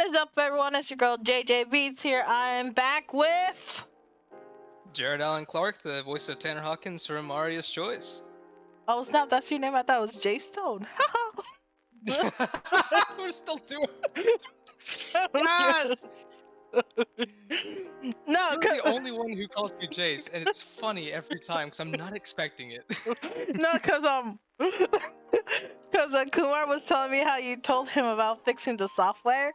What is up, everyone? It's your girl JJBEATS here. I am back with Jared Allen Clark, the voice of Tanner Hawkins from Aria's Choice. Oh snap, that's your name. I thought it was JacStone. We're still doing yes! No, you're the only one who calls me Jace, and it's funny every time because I'm not expecting it. No, because Kumar was telling me how you told him about fixing the software,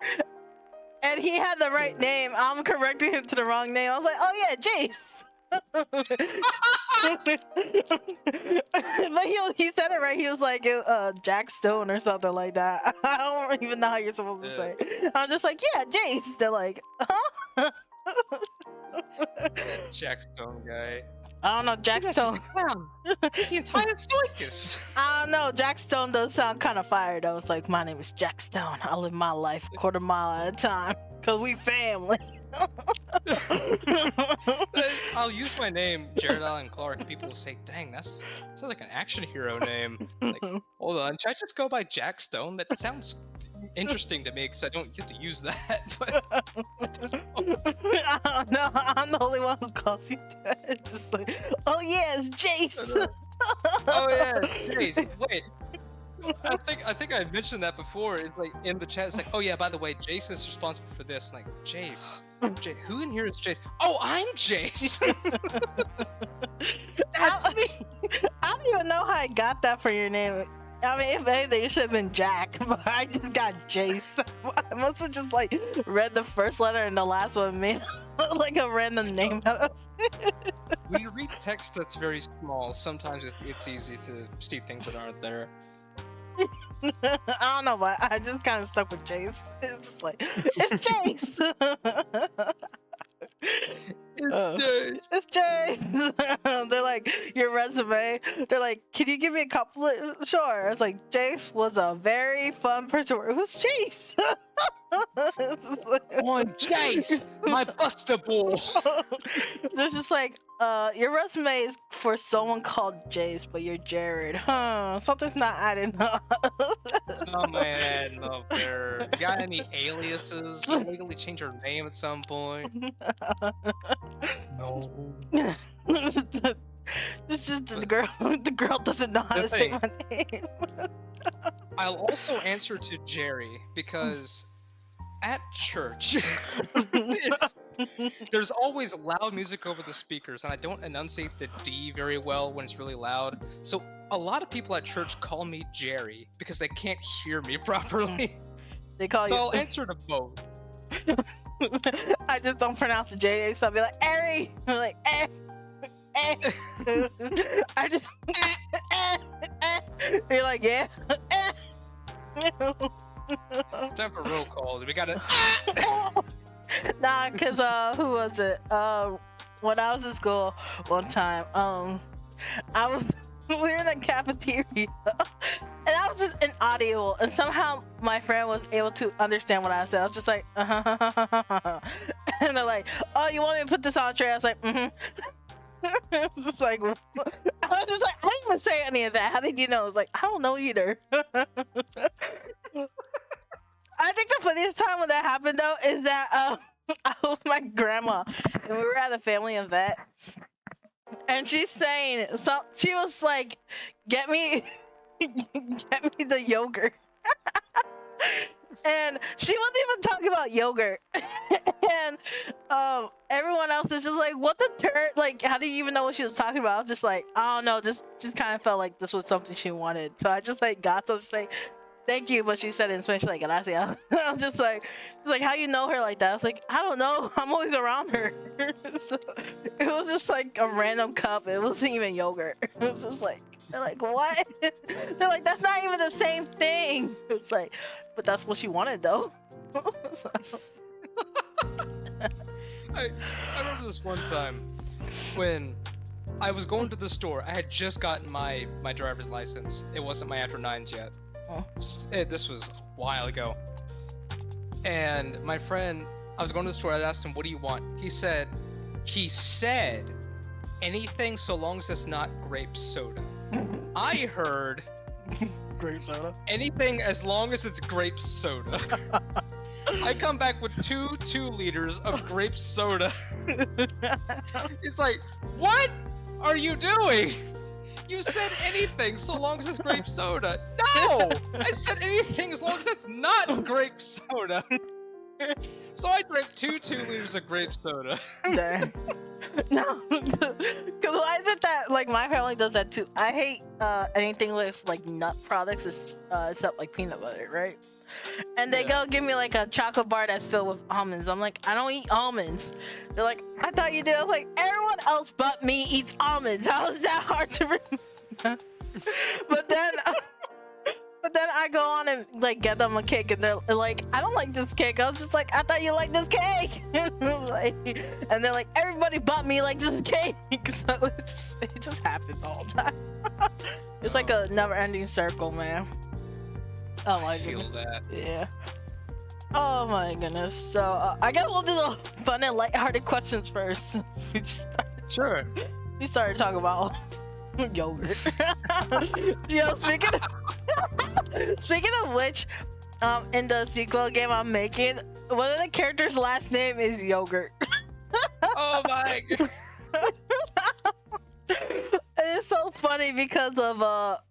and he had the right name. I'm correcting him to the wrong name. I was like, oh yeah, Jace. But he said it right. He was like JacStone or something like that. I don't even know how you're supposed to say it. I'm just like, yeah, Jace. They're like, huh? JacStone guy. I don't know, JacStone. The entire Stoicus. I don't know, JacStone does sound kind of fire though. It's like, my name is JacStone. I live my life a quarter mile at a time because we family. I'll use my name, Jared Allen Clark. People will say, dang, that sounds like an action hero name. Like, hold on, should I just go by JacStone? That sounds interesting to me because I don't get to use that. But I don't know, I'm the only one who calls you that. It's just like, oh yeah, it's Jace. Oh yeah, Jace. Wait. I think I mentioned that before. It's like in the chat. It's like, oh yeah, by the way, Jace is responsible for this. I'm like, Jace, who in here is Jace? Oh, I'm Jace. That's me. I don't even know how I got that for your name. I mean, if anything, it should have been Jack, but I just got Jace. I must have just like read the first letter and the last one made like a random name. When you read text that's very small, sometimes it's easy to see things that aren't there. I don't know, but I just kind of stuck with Jace. It's just like, it's Jace. It's Jace. They're like, your resume. They're like, can you give me a couple? Sure. It's like, Jace was a very fun person. Who's Jace? On Jace, my Buster Ball. They're just like, your resume is for someone called Jace, but you're Jared. Huh? Something's not adding up. Something adding up there. You got any aliases? You legally change your name at some point? No. It's just the girl. The girl doesn't know how to say my name. I'll also answer to Jerry because at church, there's always loud music over the speakers, and I don't enunciate the D very well when it's really loud. So a lot of people at church call me Jerry because they can't hear me properly. They call you. So I'll answer to both. I just don't pronounce the J, so I'll be like, Ari! I'm like, eh. I just You're like, yeah. Time for roll call. We gotta. Nah, cause who was it? When I was in school one time, we were in a cafeteria, and I was just inaudible, and somehow my friend was able to understand what I said. I was just like, and they're like, oh, you want me to put this on a tray? I was like, It was just like, I was just like, I didn't even say any of that. How did you know? I was like, I don't know either. I think the funniest time when that happened though is that I was my grandma, and we were at a family event, and she's saying, so she was like, get me the yogurt. And she wasn't even talking about yogurt. And everyone else is just like, what the dirt? Like, how do you even know what she was talking about? I was just like, I don't know, just kind of felt like this was something she wanted. So I just like got to say thank you, but she said it in Spanish like gracias. I was just like how you know her like that? I was like, I don't know, I'm always around her. So it was just like a random cup. It wasn't even yogurt. It was just like, they're like, what? They're like, that's not even the same thing. It's like, but that's what she wanted though. So. I remember this one time when I was going to the store. I had just gotten my driver's license. It wasn't my after 9s yet. Oh. This was a while ago. And my friend, I was going to the store. I asked him, what do you want? He said, anything so long as it's not grape soda. I heard grape soda. Anything as long as it's grape soda. I come back with 2 liters of grape soda. He's like, what are you doing? You said anything so long as it's grape soda. No! I said anything as long as it's not grape soda. So I drank 2 liters of grape soda. Dang. No, because why is it that like my family does that too? I hate anything with like nut products, except like peanut butter, right? And they go give me like a chocolate bar that's filled with almonds. I'm like, I don't eat almonds. They're like, I thought you did. I was like, everyone else but me eats almonds. How is that hard to remember? But then I go on and like get them a cake, and they're like, I don't like this cake. I was just like, I thought you liked this cake. Like, and they're like, everybody but me likes this cake. So it just happens all the time. It's like a never-ending circle, man. Oh my goodness. That. Yeah. Oh my goodness. So I guess we'll do the fun and lighthearted questions first. Sure. We started talking about yogurt. Yo, speaking of which, in the sequel game I'm making, one of the characters' last name is Yogurt. Oh my god. It's so funny because of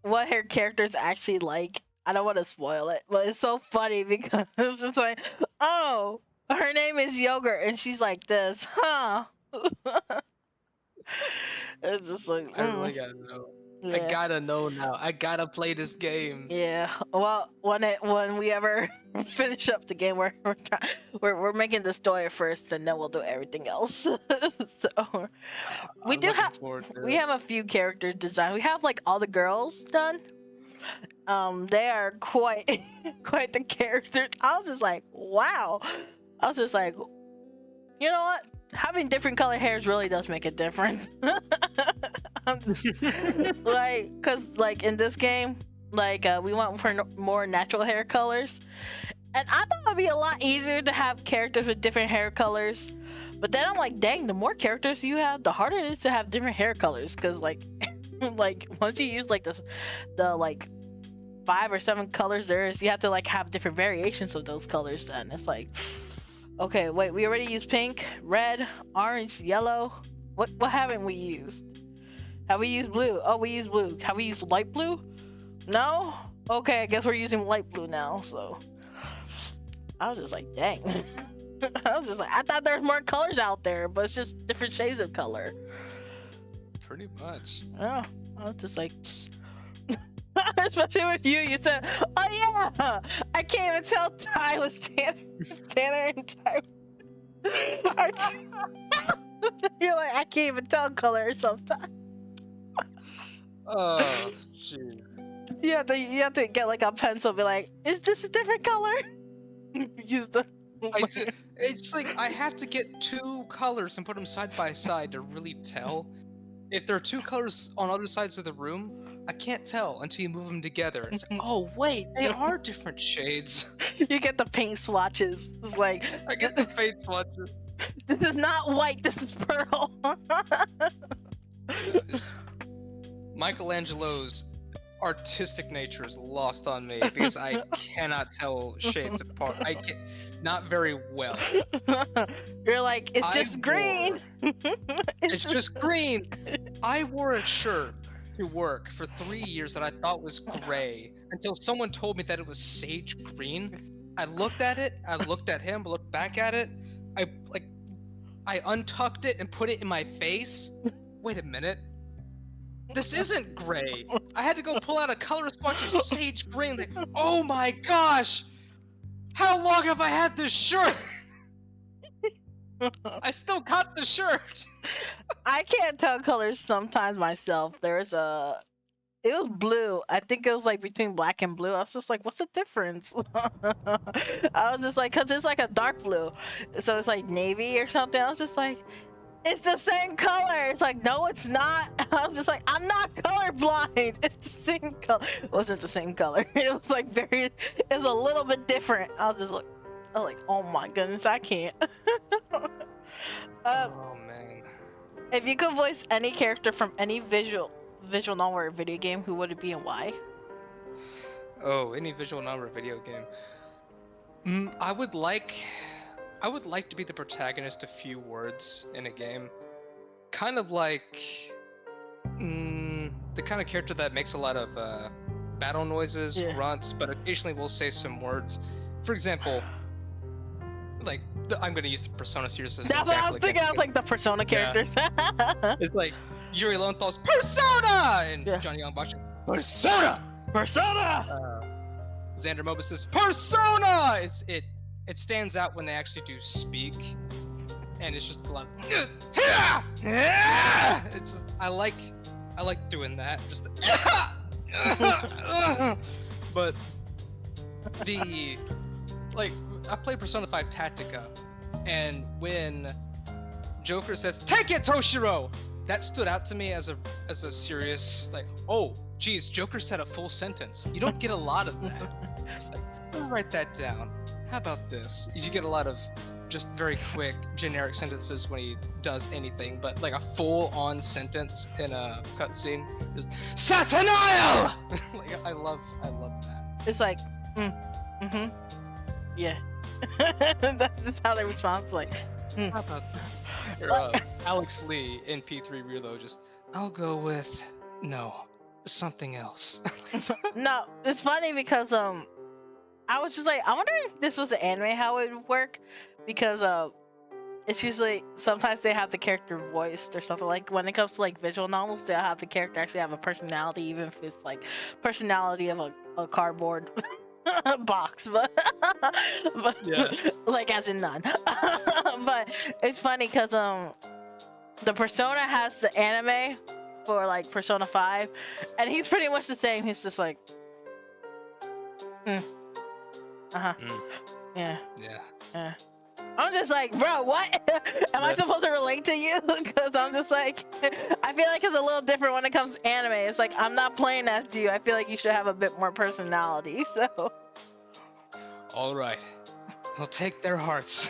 what her character's actually like. I don't want to spoil it, but it's so funny because it's just like, oh, her name is Yogurt, and she's like this, huh? It's just like, I really gotta know. Yeah. I gotta know now. I gotta play this game. Yeah. Well, when we ever finish up the game, we're making the story first, and then we'll do everything else. So we have a few character designs. We have like all the girls done. They are quite the characters. I was just like, wow. I was just like, you know what? Having different colored hairs really does make a difference. Like, cause like in this game, like we went for more natural hair colors, and I thought it'd be a lot easier to have characters with different hair colors. But then I'm like, dang, the more characters you have, the harder it is to have different hair colors. Cause like, like once you use like the like 5 or 7 colors there is, you have to like have different variations of those colors. And it's like, okay, wait, we already used pink, red, orange, yellow. What haven't we used? Have we used blue? Oh, we used blue. Have we used light blue? No? Okay, I guess we're using light blue now, so. I was just like, dang. I was just like, I thought there was more colors out there, but it's just different shades of color. Pretty much. Yeah, I was just like, especially with you said, oh yeah, I can't even tell Ty was Tanner and Ty. You're like, I can't even tell color sometimes. Oh, shoot. You have to get like a pencil, be like, is this a different color? Use the. It's like I have to get 2 colors and put them side by side to really tell. If there are 2 colors on other sides of the room, I can't tell until you move them together. It's like, oh wait, they are different shades. You get the paint swatches. It's like, I get the paint swatches. This is not white. This is pearl. Michelangelo's artistic nature is lost on me because I cannot tell shades apart. I can not very well. You're like, it's just green. It's just green. I wore a shirt to work for 3 years that I thought was gray until someone told me that it was sage green. I looked at it. I looked at him. Looked back at it. I untucked it and put it in my face. Wait a minute. This isn't gray. I had to go pull out a color swatch of sage green. Like, oh my gosh! How long have I had this shirt? I still got the shirt. I can't tell colors sometimes myself. It was blue. I think it was like between black and blue. I was just like, what's the difference? I was just like, cause it's like a dark blue. So it's like navy or something. I was just like, it's the same color. It's like, no, it's not. I was just like, I'm not colorblind. It's the same color. It wasn't the same color. It was like it was a little bit different. I was like, oh my goodness, I can't. Oh man. If you could voice any character from any visual novel or video game, who would it be and why? Oh, any visual novel or video game. I would like to be the protagonist of few words in a game. Kind of like the kind of character that makes a lot of battle noises, grunts, but occasionally will say some words. For example, like I'm gonna use the Persona series as an That's what I was example thinking. again, I was like the Persona characters. It's like Yuri Lowenthal's Persona and Johnny Youngbox Persona. Persona. Xander Mobus' Persona. It stands out when they actually do speak, and it's just a lot. It's I like doing that. Just but I play Persona 5 Tactica, and when Joker says "Take it, Toshiro," that stood out to me as a serious like, oh, geez, Joker said a full sentence. You don't get a lot of that. It's like, I'll write that down. How about this? You get a lot of just very quick, generic sentences when he does anything, but like a full-on sentence in a cutscene, just Satanael. Like I love that. It's like, yeah. That's how they respond. It's like, How about that? Or, Alex Lee in P3 Reload just, I'll go with no, something else. no, it's funny because I was just like, I wonder if this was an anime how it would work, because it's usually sometimes they have the character voiced or something. Like when it comes to like visual novels, they'll have the character actually have a personality, even if it's like personality of a cardboard box, but Yeah. like as in none. But it's funny because the Persona has the anime for like Persona 5, and he's pretty much the same. He's just like, yeah. I'm just like, bro, what? Am I supposed to relate to you? Because I'm just like, I feel like it's a little different when it comes to anime. It's like, I'm not playing as you. I feel like you should have a bit more personality. So, all right, I'll take their hearts.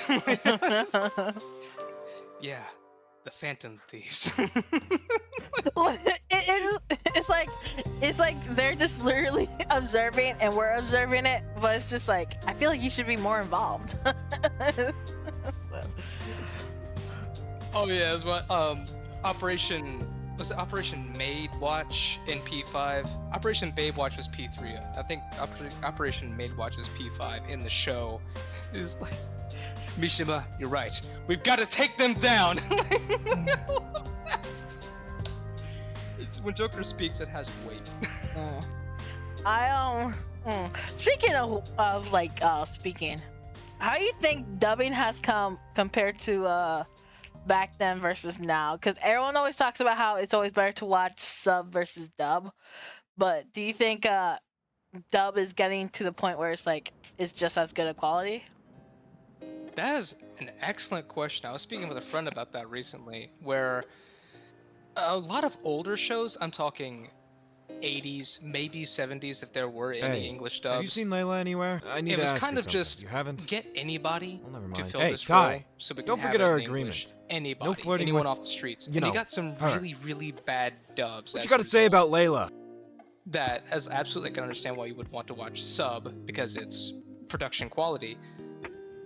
Yeah, the Phantom Thieves. it's like they're just literally observing and we're observing it, but it's just like, I feel like you should be more involved. Oh yeah, it was what Operation Maid Watch in P5. Operation Babe Watch was P3. I think Operation Maid Watch is P5 in the show. It's like, Mishima, you're right. We've got to take them down. When Joker speaks, it has weight. Speaking of like speaking, how do you think dubbing has come compared to back then versus now? Because everyone always talks about how it's always better to watch sub versus dub, but do you think dub is getting to the point where it's like it's just as good a quality? That is an excellent question. I was speaking with a friend about that recently, where a lot of older shows, I'm talking 80s, maybe 70s if there were any English dubs. Have you seen Layla anywhere? I need to ask you something. It was kind of just you haven't? Get anybody to fill hey, this Ty, role so we can don't have forget it our in agreement. English. Anybody, no flirting anyone with, off the streets. You and know, you got some really, really bad dubs. What you got to say about Layla? That, as absolutely, I can understand why you would want to watch sub, because it's production quality.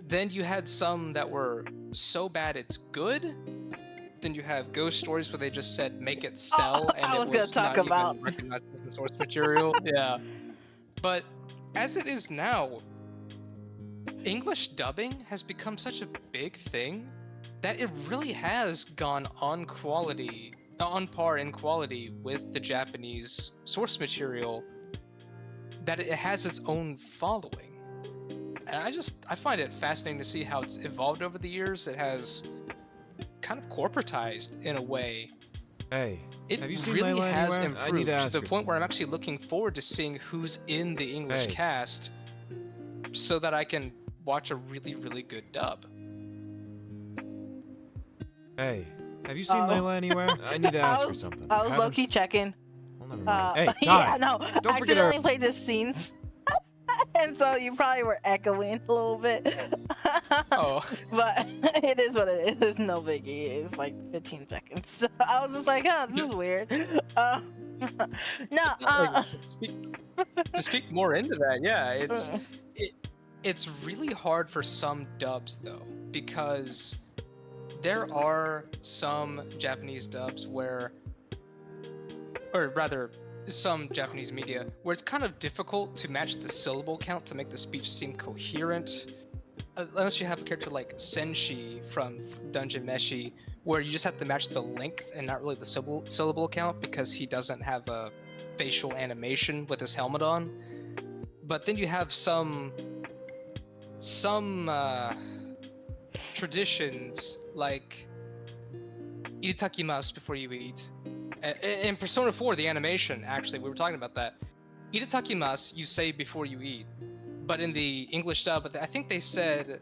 Then you had some that were so bad it's good. Then you have ghost stories where they just said make it sell, and I was it gonna was talk not about even recognized as source material. Yeah, but as it is now, English dubbing has become such a big thing that it really has gone on par in quality with the Japanese source material, that it has its own following. And I find it fascinating to see how it's evolved over the years. It has kind of corporatized in a way. Hey, it have you seen really Layla has anywhere? improved I need to ask to the point where I'm actually looking forward to seeing who's in the English cast, so that I can watch a really, really good dub. Hey, have you seen Layla anywhere? I need to ask her something. I was low-key checking. Well, never mind. Hey, Ty, yeah, no, don't I forget our... accidentally played this scenes. And so you probably were echoing a little bit. Oh. But it is what it is. It's no biggie. It's like 15 seconds. So I was just like, oh, this is weird. To speak more into that, yeah, It's really hard for some dubs though, because there are some Japanese dubs where, or rather, some Japanese media where it's kind of difficult to match the syllable count to make the speech seem coherent. Unless you have a character like Senshi from Dungeon Meshi, where you just have to match the length and not really the syllable count because he doesn't have a facial animation with his helmet on. But then you have some traditions like Itadakimasu before you eat. In Persona 4, the animation, actually, we were talking about that. Itadakimasu, you say before you eat. But in the English dub, I think they said,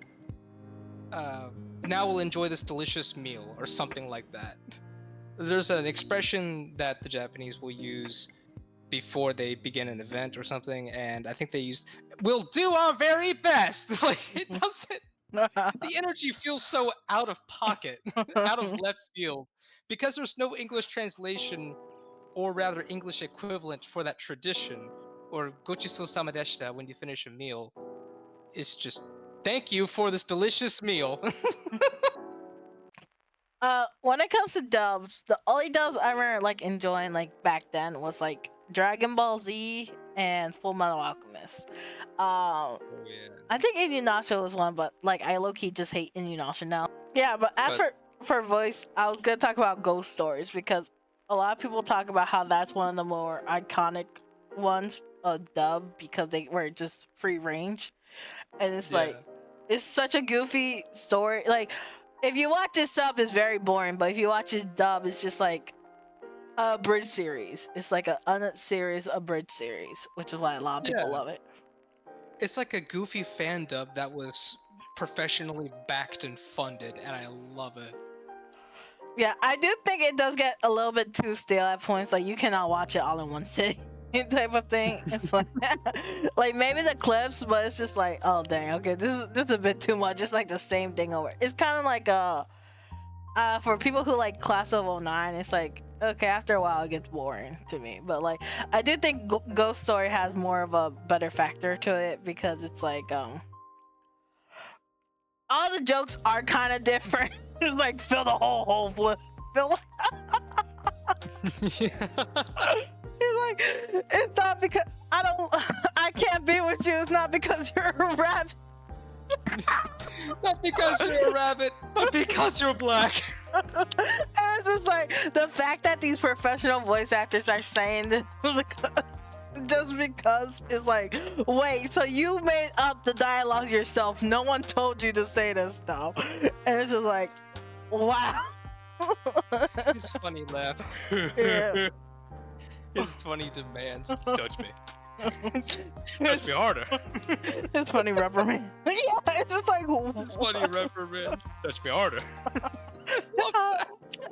now we'll enjoy this delicious meal, or something like that. There's an expression that the Japanese will use before they begin an event or something, and I think they used, we'll do our very best! Like, it doesn't... The energy feels so out of pocket, out of left field, because there's no English translation, or rather English equivalent for that tradition, or gochiso sama deshita when you finish a meal. It's just, thank you for this delicious meal. When it comes to dubs, the only dubs I remember like enjoying like back then was like Dragon Ball Z and Full Metal Alchemist. Oh, yeah. I think Inuyasha was one, but like I low-key just hate Inuyasha now. Yeah, but as for voice, I was gonna talk about Ghost Stories because a lot of people talk about how that's one of the more iconic ones dub because they were just free range, and it's like it's such a goofy story. Like if you watch this sub, it's very boring, but if you watch this dub, it's just like a bridge series. It's like a series, a bridge series, which is why a lot of people love it. It's like a goofy fan dub that was professionally backed and funded, and I love it. Yeah, I do think it does get a little bit too stale at points. Like you cannot watch it all in one sitting, type of thing. It's like, like maybe the clips, but it's just like, oh dang, okay, this is a bit too much. It's like the same thing over. It's kind of like for people who like Class of 09, it's like okay, after a while it gets boring to me. But like I do think Ghost Story has more of a better factor to it because it's like all the jokes are kind of different. It's like fill the whole hole, fill. He's like, it's not because I can't be with you. It's not because you're a rabbit. Not because you're a rabbit, but because you're black. And it's just like the fact that these professional voice actors are saying this just because it's like, wait, so you made up the dialogue yourself? No one told you to say this stuff, and it's just like, wow. His funny laugh. Yeah. His funny demands. Touch me. Touch me harder. It's funny reprimand. Yeah, it's just like Funny reprimand. Touch me harder.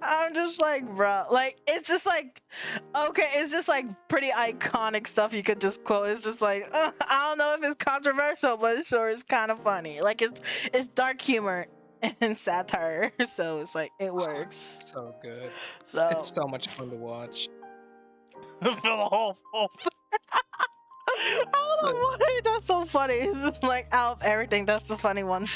I'm just like, bro, like it's just like, okay, it's just like pretty iconic stuff you could just quote. It's just like I don't know if it's controversial, but it sure is kind of funny. Like it's dark humor and satire, so it's like it works. So good. So It's so much fun to watch. Fill the whole I don't know why that's so funny. It's just like out of everything, that's the funny one.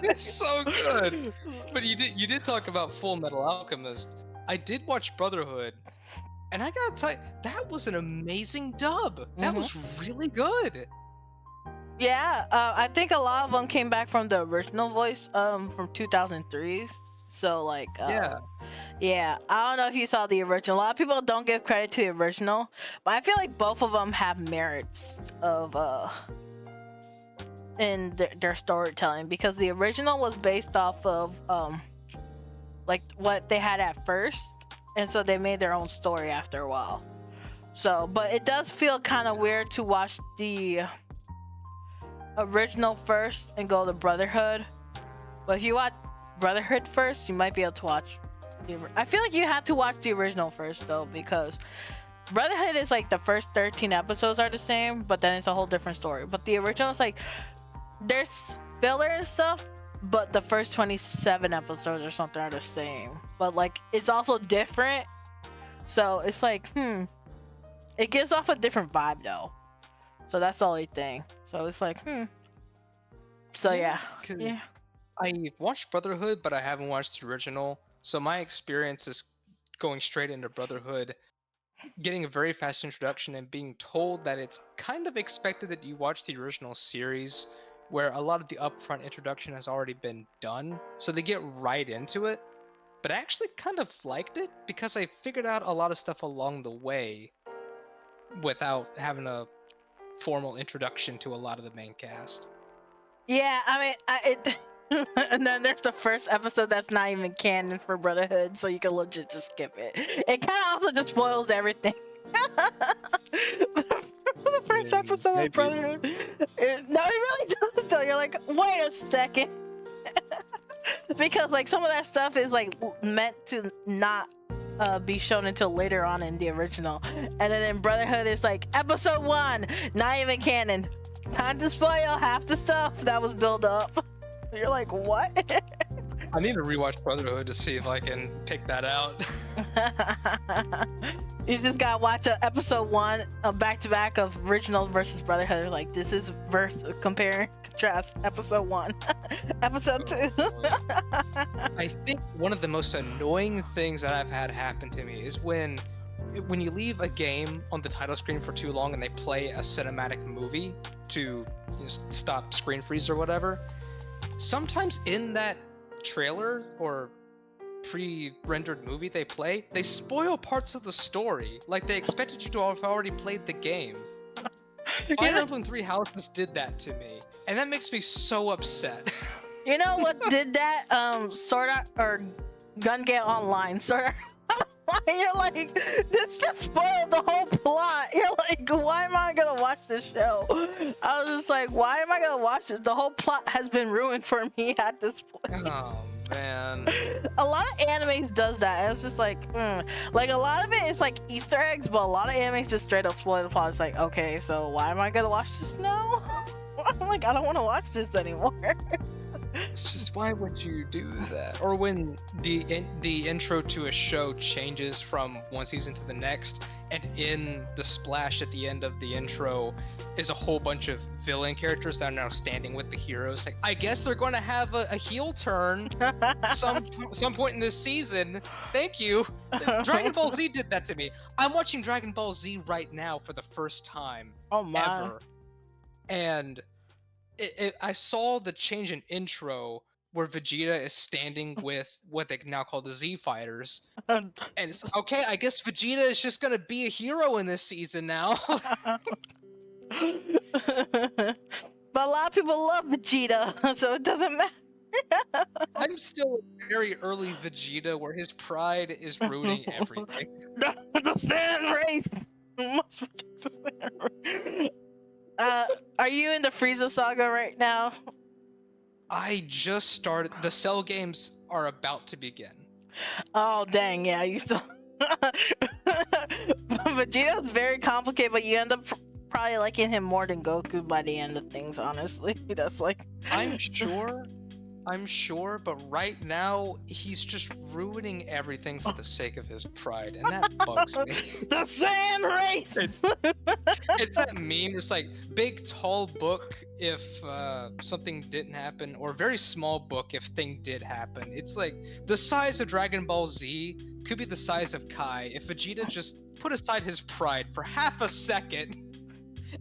It's so good. But you did talk about Full Metal Alchemist. I did watch Brotherhood, and I gotta tell you, that was an amazing dub. That was really good. Yeah, I think a lot of them came back from the original voice from 2003. So like yeah, I don't know if you saw the original. A lot of people don't give credit to the original, but I feel like both of them have merits of in their storytelling, because the original was based off of like what they had at first, and so they made their own story after a while. So, but it does feel kind of weird to watch the original first and go to Brotherhood. But if you watch Brotherhood first, you might be able to watch I feel like you have to watch the original first though, because Brotherhood is like the first 13 episodes are the same, but then it's a whole different story. But the original is like there's filler and stuff, but the first 27 episodes or something are the same, but like it's also different. So it's like it gives off a different vibe though. So that's the only thing. So it's like So yeah. 'cause Yeah. I watched Brotherhood, but I haven't watched the original. So my experience is going straight into Brotherhood, getting a very fast introduction, and being told that it's kind of expected that you watch the original series, where a lot of the upfront introduction has already been done. So they get right into it. But I actually kind of liked it because I figured out a lot of stuff along the way without having a formal introduction to a lot of the main cast. Yeah, I mean, and then there's the first episode that's not even canon for Brotherhood, so you can legit just skip it. It kind of also just spoils everything. The first episode of Brotherhood. No, it really doesn't. Though. You're like, wait a second, because like some of that stuff is like meant to not be shown until later on in the original, and then in Brotherhood it's like episode 1, not even canon. Time to spoil half the stuff that was built up. You're like, what? I need to rewatch Brotherhood to see if I can pick that out. You just gotta watch episode 1 back to back of original versus Brotherhood. Like, this is compare and contrast episode 1, episode 2. I think one of the most annoying things that I've had happen to me is when you leave a game on the title screen for too long and they play a cinematic movie to stop screen freeze or whatever. Sometimes in that trailer or pre-rendered movie they play, they spoil parts of the story. Like they expected you to have already played the game. Fire Emblem 3 Houses did that to me, and that makes me so upset. You know what did that? Sword Art or Gun Game Online. Sword Art. You're like, this just spoiled the whole plot. You're like, why am I gonna watch this show? I was just like, why am I gonna watch this? The whole plot has been ruined for me at this point. Oh man. A lot of animes does that. It's just like, like a lot of it is like Easter eggs, but a lot of animes just straight up spoil the plot. It's like, okay, so why am I gonna watch this now? I'm like, I don't want to watch this anymore. It's just, why would you do that? Or when the intro to a show changes from one season to the next, and in the splash at the end of the intro is a whole bunch of villain characters that are now standing with the heroes. Like, I guess they're going to have a heel turn some point in this season. Thank you. Dragon Ball Z did that to me. I'm watching Dragon Ball Z right now for the first time ever, and I saw the change in intro where Vegeta is standing with what they now call the Z Fighters. And it's okay, I guess Vegeta is just gonna be a hero in this season now. But a lot of people love Vegeta, so it doesn't matter. I'm still very early Vegeta where his pride is ruining everything. The sand race! Must protect the sand race. Are you in the Frieza saga right now? I just started. The Cell games are about to begin. Oh dang, yeah, you still. Vegeta's very complicated, but you end up probably liking him more than Goku by the end of things. Honestly, that's like. I'm sure, but right now he's just ruining everything for the sake of his pride, and that bugs me. The sand race! It's that meme, it's like, big tall book if something didn't happen, or very small book if thing did happen. It's like, the size of Dragon Ball Z could be the size of Kai if Vegeta just put aside his pride for half a second.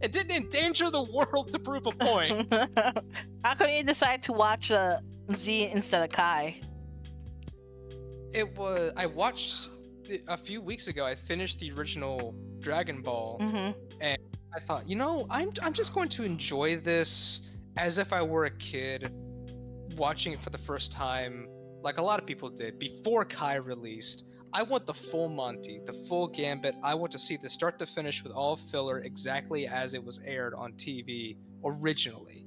It didn't endanger the world to prove a point. How come you decide to watch Z instead of Kai? I watched a few weeks ago. I finished the original Dragon Ball, and I thought, I'm just going to enjoy this as if I were a kid watching it for the first time, like a lot of people did before Kai released. I want the full Monty, the full Gambit. I want to see the start to finish with all filler exactly as it was aired on TV originally.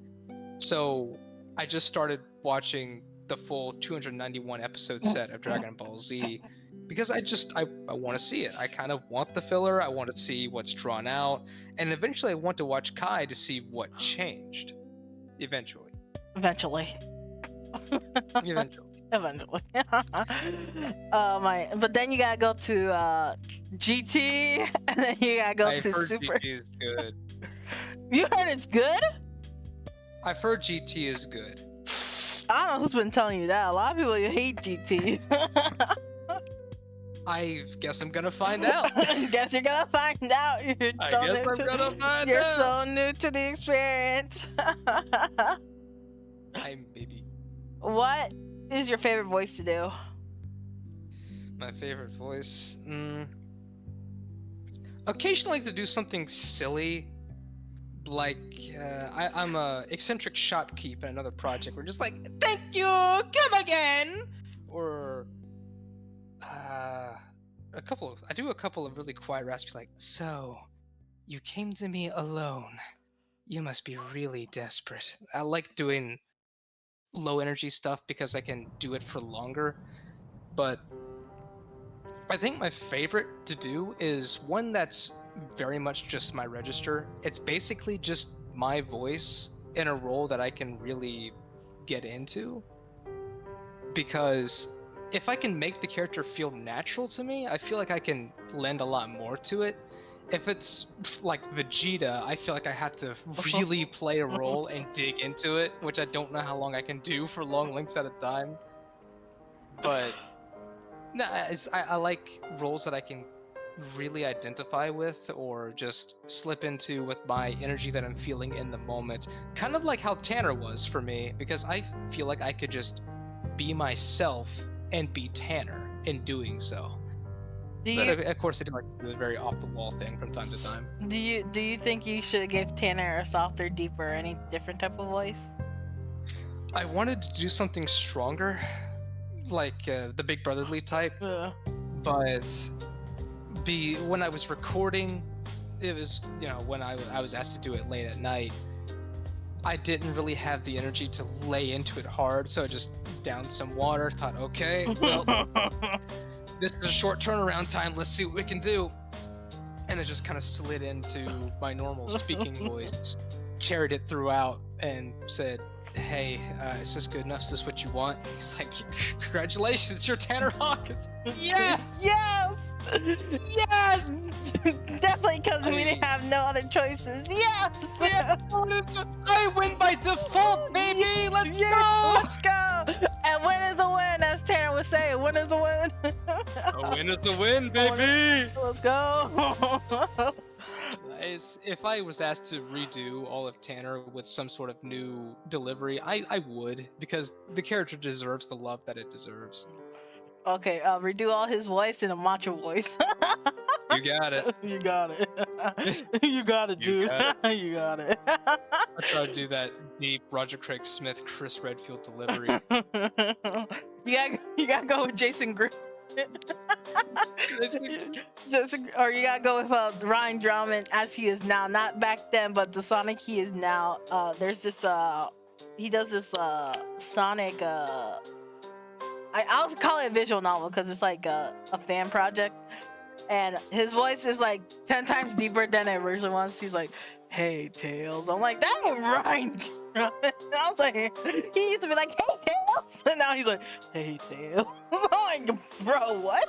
So I just started watching the full 291 episode set of Dragon Ball Z because I want to see it. I kind of want the filler. I want to see what's drawn out. And eventually I want to watch Kai to see what changed. Eventually. But then you gotta go to GT, and then you gotta go to Super. GT is good. You heard it's good? I've heard GT is good. I don't know who's been telling you that. A lot of people hate GT. I guess I'm gonna find out. Guess you're gonna find out. I guess I'm gonna find You're out. so new to the experience. I'm baby. What is your favorite voice to do? My favorite voice. Occasionally to do something silly, like I'm a eccentric shopkeep in another project. We're just like, thank you, come again, or I do a couple of really quiet raspy, like, so you came to me alone. You must be really desperate. I like doing low energy stuff because I can do it for longer, but I think my favorite to do is one that's very much just my register. It's basically just my voice in a role that I can really get into. Because if I can make the character feel natural to me, I feel like I can lend a lot more to it. If it's like Vegeta, I feel like I have to really play a role and dig into it, which I don't know how long I can do for long links at a time. But no, I like roles that I can really identify with or just slip into with my energy that I'm feeling in the moment. Kind of like how Tanner was for me, because I feel like I could just be myself and be Tanner in doing so. But of course, I do like the very off-the-wall thing from time to time. Do you think you should give Tanner a softer, deeper, any different type of voice? I wanted to do something stronger, like the Big Brotherly type, but when I was recording, it was, you know, when I was asked to do it late at night, I didn't really have the energy to lay into it hard, so I just downed some water, thought, okay, well, this is a short turnaround time, let's see what we can do. And it just kind of slid into my normal speaking voice, carried it throughout, and said, hey, is this good enough? Is this what you want? He's like, congratulations, you're Tanner Hawkins. Yes! Yes! Yes! Definitely because we didn't have no other choices. Yes! Yes! I win by default, baby! Let's go! Let's go! And win is a win, as Tanner would say. A win is a win. A win is a win, baby! Let's go! If I was asked to redo all of Tanner with some sort of new delivery, I would, because the character deserves the love that it deserves. Okay, I'll redo all his voice in a macho voice. You got it. You got it. You got it, dude. You got it. I try to do that deep Roger Craig Smith, Chris Redfield delivery. You gotta go with Jason Griffin. Or you gotta go with Ryan Drummond as he is now, not back then, but the Sonic he is now. There's this he does this Sonic I'll call it a visual novel because it's like a fan project, and his voice is like 10 times deeper than it originally was. He's like, hey Tails. I'm like, that ain't Ryan. I was like, he used to be like, hey Tails, and now he's like, hey Tails. I'm like, bro, what?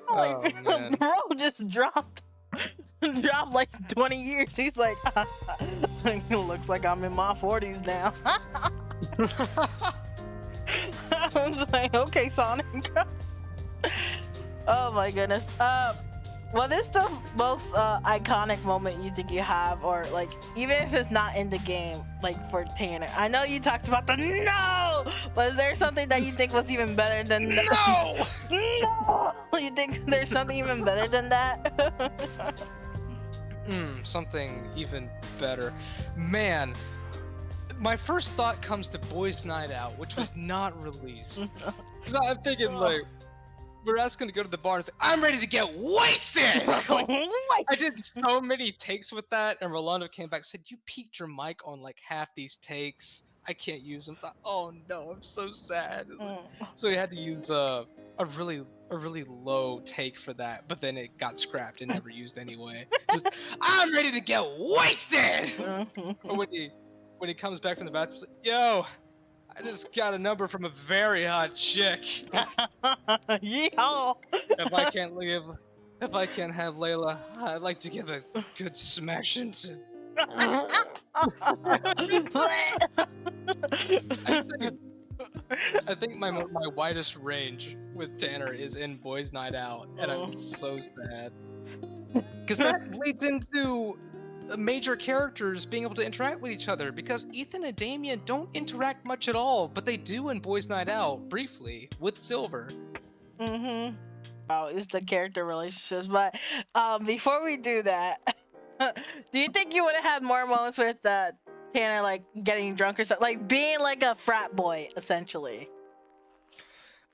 I'm like, bro just dropped like 20 years. He's like, it looks like I'm in my 40s now. I'm just like, okay, Sonic. Oh my goodness. What is the most iconic moment you think you have, or like even if it's not in the game, like for Tanner? I know you talked about the no, but is there something that you think was even better than the no? No, you think there's something even better than that? Something even better, man. My first thought comes to Boys Night Out, which was not released. Because I'm thinking, like, we're asking to go to the bar and say, I'm ready to get wasted! Like, I did so many takes with that, and Rolando came back and said, you peaked your mic on like half these takes. I can't use them. Thought, oh no, I'm so sad. So we had to use a really low take for that, but then it got scrapped and never used anyway. Just, I'm ready to get wasted! But when he comes back from the bathroom, he's like, yo, I just got a number from a very hot chick. Yeehaw! If I can't have Layla, I'd like to give a good smash into. I think my widest range with Tanner is in Boys Night Out, and I'm so sad. Because that leads into major characters being able to interact with each other, because Ethan and Damien don't interact much at all, but they do in Boys Night Out, briefly, with Silver. Mm-hmm. Oh, it's the character relationships, but before we do that, do you think you would have had more moments with Tanner like getting drunk or something, like being like a frat boy essentially?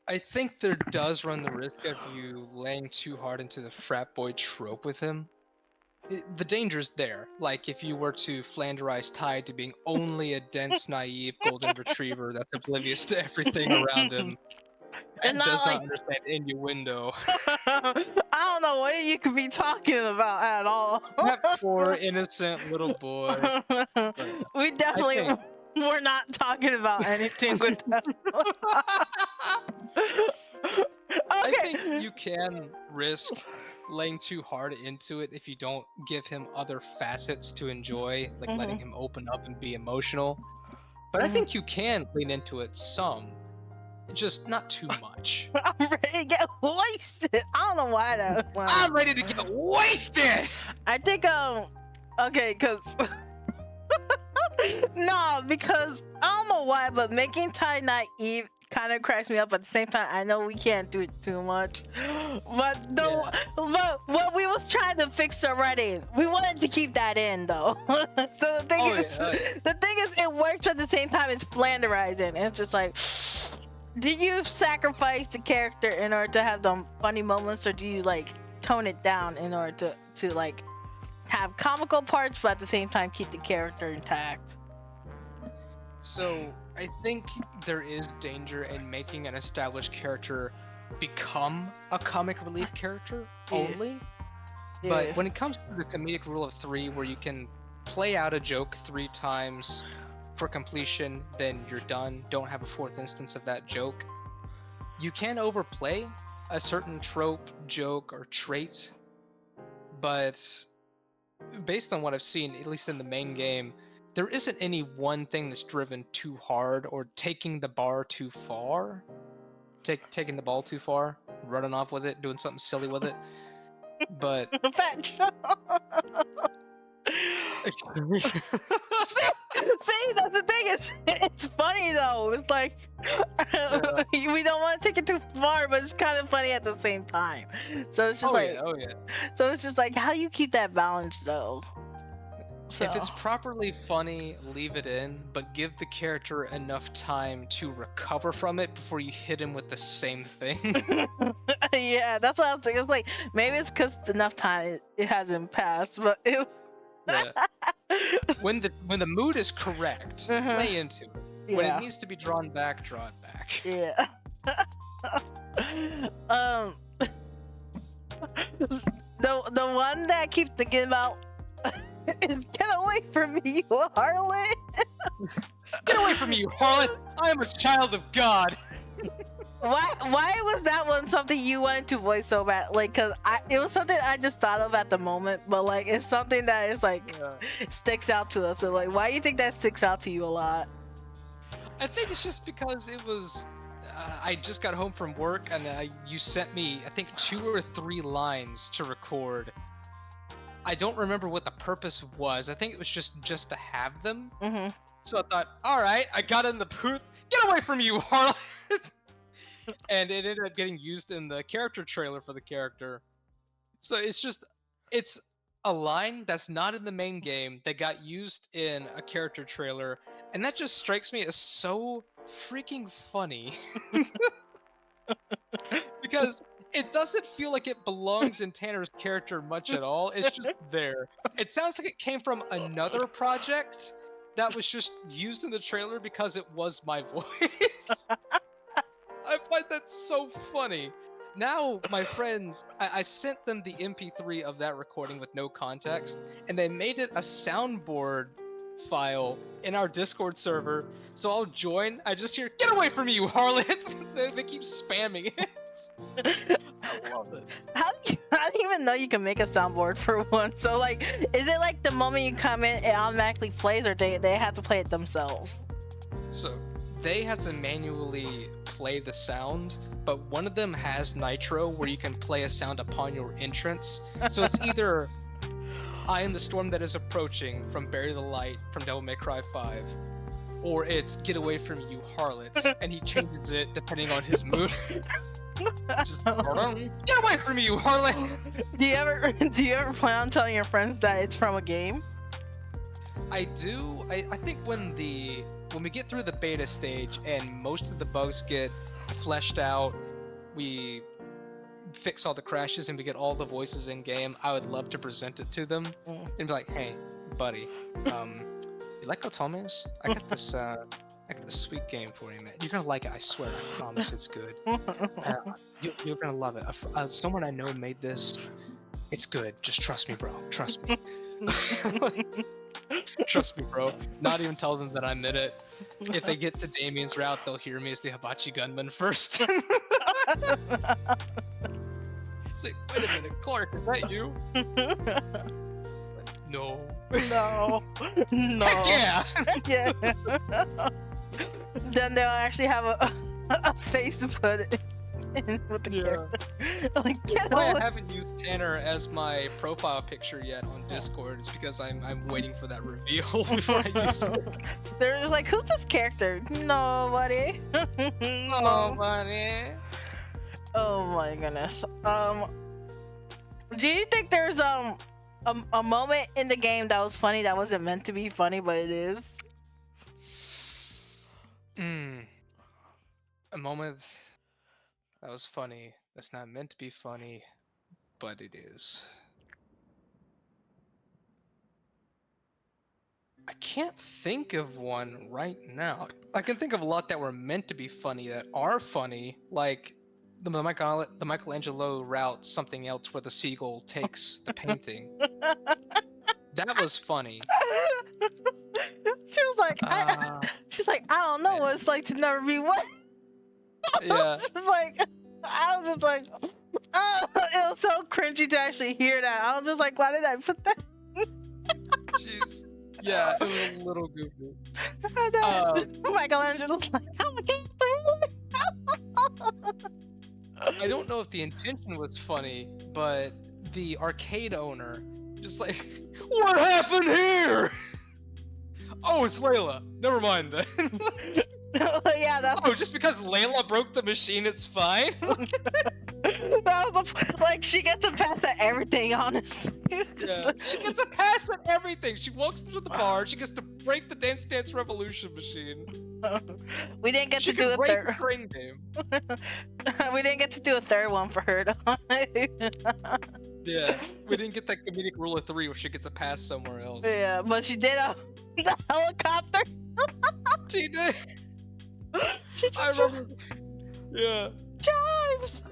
I think there does run the risk of you laying too hard into the frat boy trope with him. The danger's there. Like if you were to Flanderize Tide to being only a dense, naive golden retriever that's oblivious to everything around him and does not understand innuendo. I don't know what you could be talking about at all. That poor innocent little boy. We definitely we're not talking about anything with that. I think you can risk laying too hard into it if you don't give him other facets to enjoy, like letting him open up and be emotional. But I think you can lean into it some, just not too much. I'm ready to get wasted. I don't know why that. I'm ready to get wasted. I think okay, cause no, because I don't know why, but making Tide naive kind of cracks me up. At the same time, I know we can't do it too much, but but what we was trying to fix already, we wanted to keep that in though. So the thing is, it works at the same time. It's flanderizing, and it's just like, do you sacrifice the character in order to have them funny moments, or do you like tone it down in order to like have comical parts, but at the same time keep the character intact? So I think there is danger in making an established character become a comic relief character only. But when it comes to the comedic rule of 3, where you can play out a joke 3 times for completion, then you're done, don't have a 4th instance of that joke, you can overplay a certain trope, joke, or trait, but based on what I've seen, at least in the main game, there isn't any one thing that's driven too hard or taking the bar too far. Taking the ball too far, running off with it, doing something silly with it. But see, that's the thing. It's funny though. It's like we don't want to take it too far, but it's kind of funny at the same time. So it's just so it's just like, how do you keep that balance though? So. If it's properly funny, leave it in, but give the character enough time to recover from it before you hit him with the same thing. Yeah, that's what I was thinking. It's like, maybe it's because enough time it hasn't passed, but it. When the mood is correct, play into it. When it needs to be drawn back, draw it back. Yeah. The one that I keep thinking about is "Get away from me, you harlot!" Get away from me, you harlot! I am a child of God. Why was that one something you wanted to voice so bad? Like, cause it was something I just thought of at the moment, but like it's something that is like sticks out to us. So like, why do you think that sticks out to you a lot? I think it's just because it was. I just got home from work and you sent me, I think, 2 or 3 lines to record. I don't remember what the purpose was. I think it was just to have them. So I thought, all right, I got in the booth. Get away from you, harlot! And it ended up getting used in the character trailer for the character. So it's a line that's not in the main game that got used in a character trailer, and that just strikes me as so freaking funny. Because it doesn't feel like it belongs in Tanner's character much at all. It's just there. It sounds like it came from another project that was just used in the trailer because it was my voice. I find that so funny. Now, my friends, I sent them the MP3 of that recording with no context, and they made it a soundboard file in our Discord server. So I'll join. I just hear, "Get away from me, you harlots!" They keep spamming it. I love it. How do I didn't even know you can make a soundboard for one. So like, is it like the moment you come in, it automatically plays, or they have to play it themselves? So they have to manually play the sound, but one of them has Nitro where you can play a sound upon your entrance. So it's either I am the storm that is approaching from Bury the Light from Devil May Cry 5, or it's Get Away From You, Harlot, and he changes it depending on his mood. Just, get away from you, Harlot! Do you ever plan on telling your friends that it's from a game? I do. I think when we get through the beta stage and most of the bugs get fleshed out, we fix all the crashes and we get all the voices in game, I would love to present it to them and be like, hey, buddy, you like Otomes? I got this sweet game for you, man. You're gonna like it, I swear. I promise it's good. You're gonna love it. Someone I know made this. It's good. Just trust me, bro. Trust me. Trust me, bro. Not even tell them that I'm in it. If they get to Damien's route, they'll hear me as the Hibachi gunman first. It's like, wait a minute, Clark, is that you? No. No. No. Heck yeah! Yeah. Then they'll actually have a face to put it in with the character. Like, get Why away. I haven't used Tanner as my profile picture yet on Discord is because I'm waiting for that reveal before I use it. They're just like, who's this character? Nobody. Nobody. Oh my goodness. Do you think there's a moment in the game that was funny that wasn't meant to be funny, but it is? A moment that was funny that's not meant to be funny, but it is. I can't think of one right now. I can think of a lot that were meant to be funny that are funny, like the Michelangelo route, something else where the seagull takes the painting. That was funny. She was like, she's like, I don't know what it's like to never be what. Yeah. I was just like, oh, it was so cringy to actually hear that. I was just like, why did I put that? Jeez. Yeah, it was a little goofy. Michelangelo's like, how am I getting through? I don't know if the intention was funny, but the arcade owner just like, what happened here? Oh, it's Layla. Never mind then. Yeah, that Oh, just because Layla broke the machine, it's fine? that was like, she gets a pass at everything, honestly. Yeah. She gets a pass at everything. She walks into the bar, she gets to break the Dance Dance Revolution machine. We didn't get She to do a break third. the train game. We didn't get to do a third one for her, though. Yeah, we didn't get that comedic rule of 3 where she gets a pass somewhere else. Yeah, but she did the helicopter. She did. She just I remember. Yeah. chimes.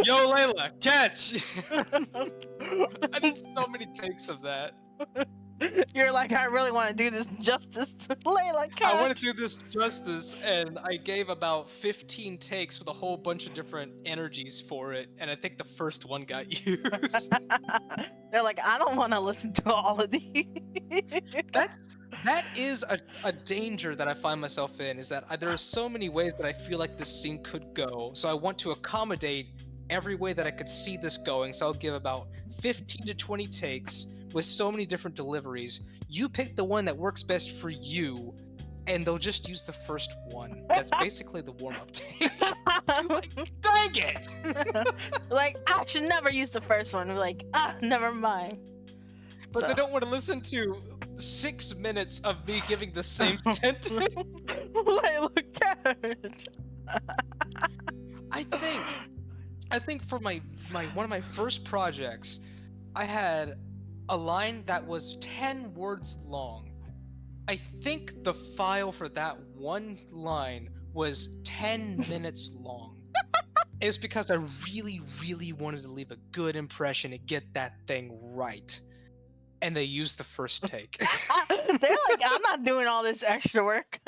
Yo, Layla, catch! I did so many takes of that. You're like, I really want to do this justice. Layla, catch. I want to do this justice, and I gave about 15 takes with a whole bunch of different energies for it, and I think the first one got used. They're like, I don't want to listen to all of these. That is a danger that I find myself in, is that there are so many ways that I feel like this scene could go, so I want to accommodate every way that I could see this going, so I'll give about 15 to 20 takes with so many different deliveries. You pick the one that works best for you, and they'll just use the first one. That's basically the warm-up take. Like, dang it! Like, I should never use the first one. We're like, never mind. But they don't want to listen to 6 minutes of me giving the same sentence. Layla, catch. I think for my one of my first projects, I had a line that was 10 words long. I think the file for that one line was 10 minutes long. It was because I really, really wanted to leave a good impression and get that thing right. And they used the first take. They're like, I'm not doing all this extra work.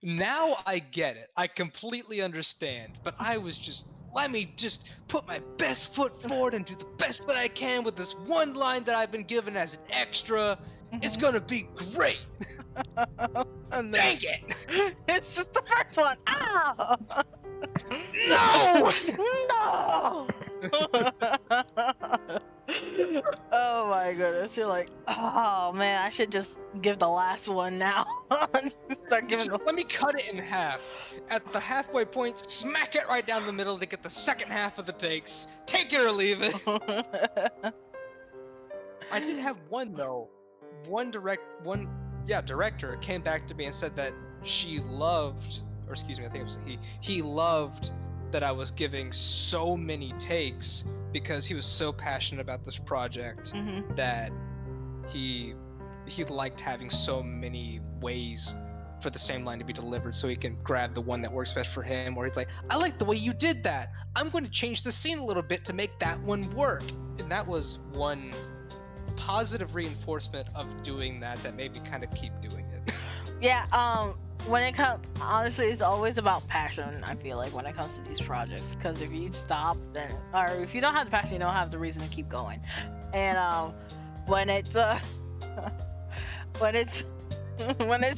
Now I get it. I completely understand. But I was just let me just put my best foot forward and do the best that I can with this one line that I've been given as an extra. It's gonna be great. And Dang then it! it's just the first one. Ah! No! No! Oh my goodness, you're like, oh man, I should just give the last one now. Start giving Just let me cut it in half. At the halfway point, smack it right down the middle to get the second half of the takes. Take it or leave it. I did have one though. Director came back to me and said that she loved, or excuse me, I think it was he loved that I was giving so many takes because he was so passionate about this project that he liked having so many ways for the same line to be delivered so he can grab the one that works best for him, or he's like, I like the way you did that. I'm going to change the scene a little bit to make that one work. And that was one positive reinforcement of doing that made me kind of keep doing it. Yeah, when it comes, honestly, it's always about passion, I feel like, when it comes to these projects, because if you stop, then, or if you don't have the passion, you don't have the reason to keep going. And when it's when it's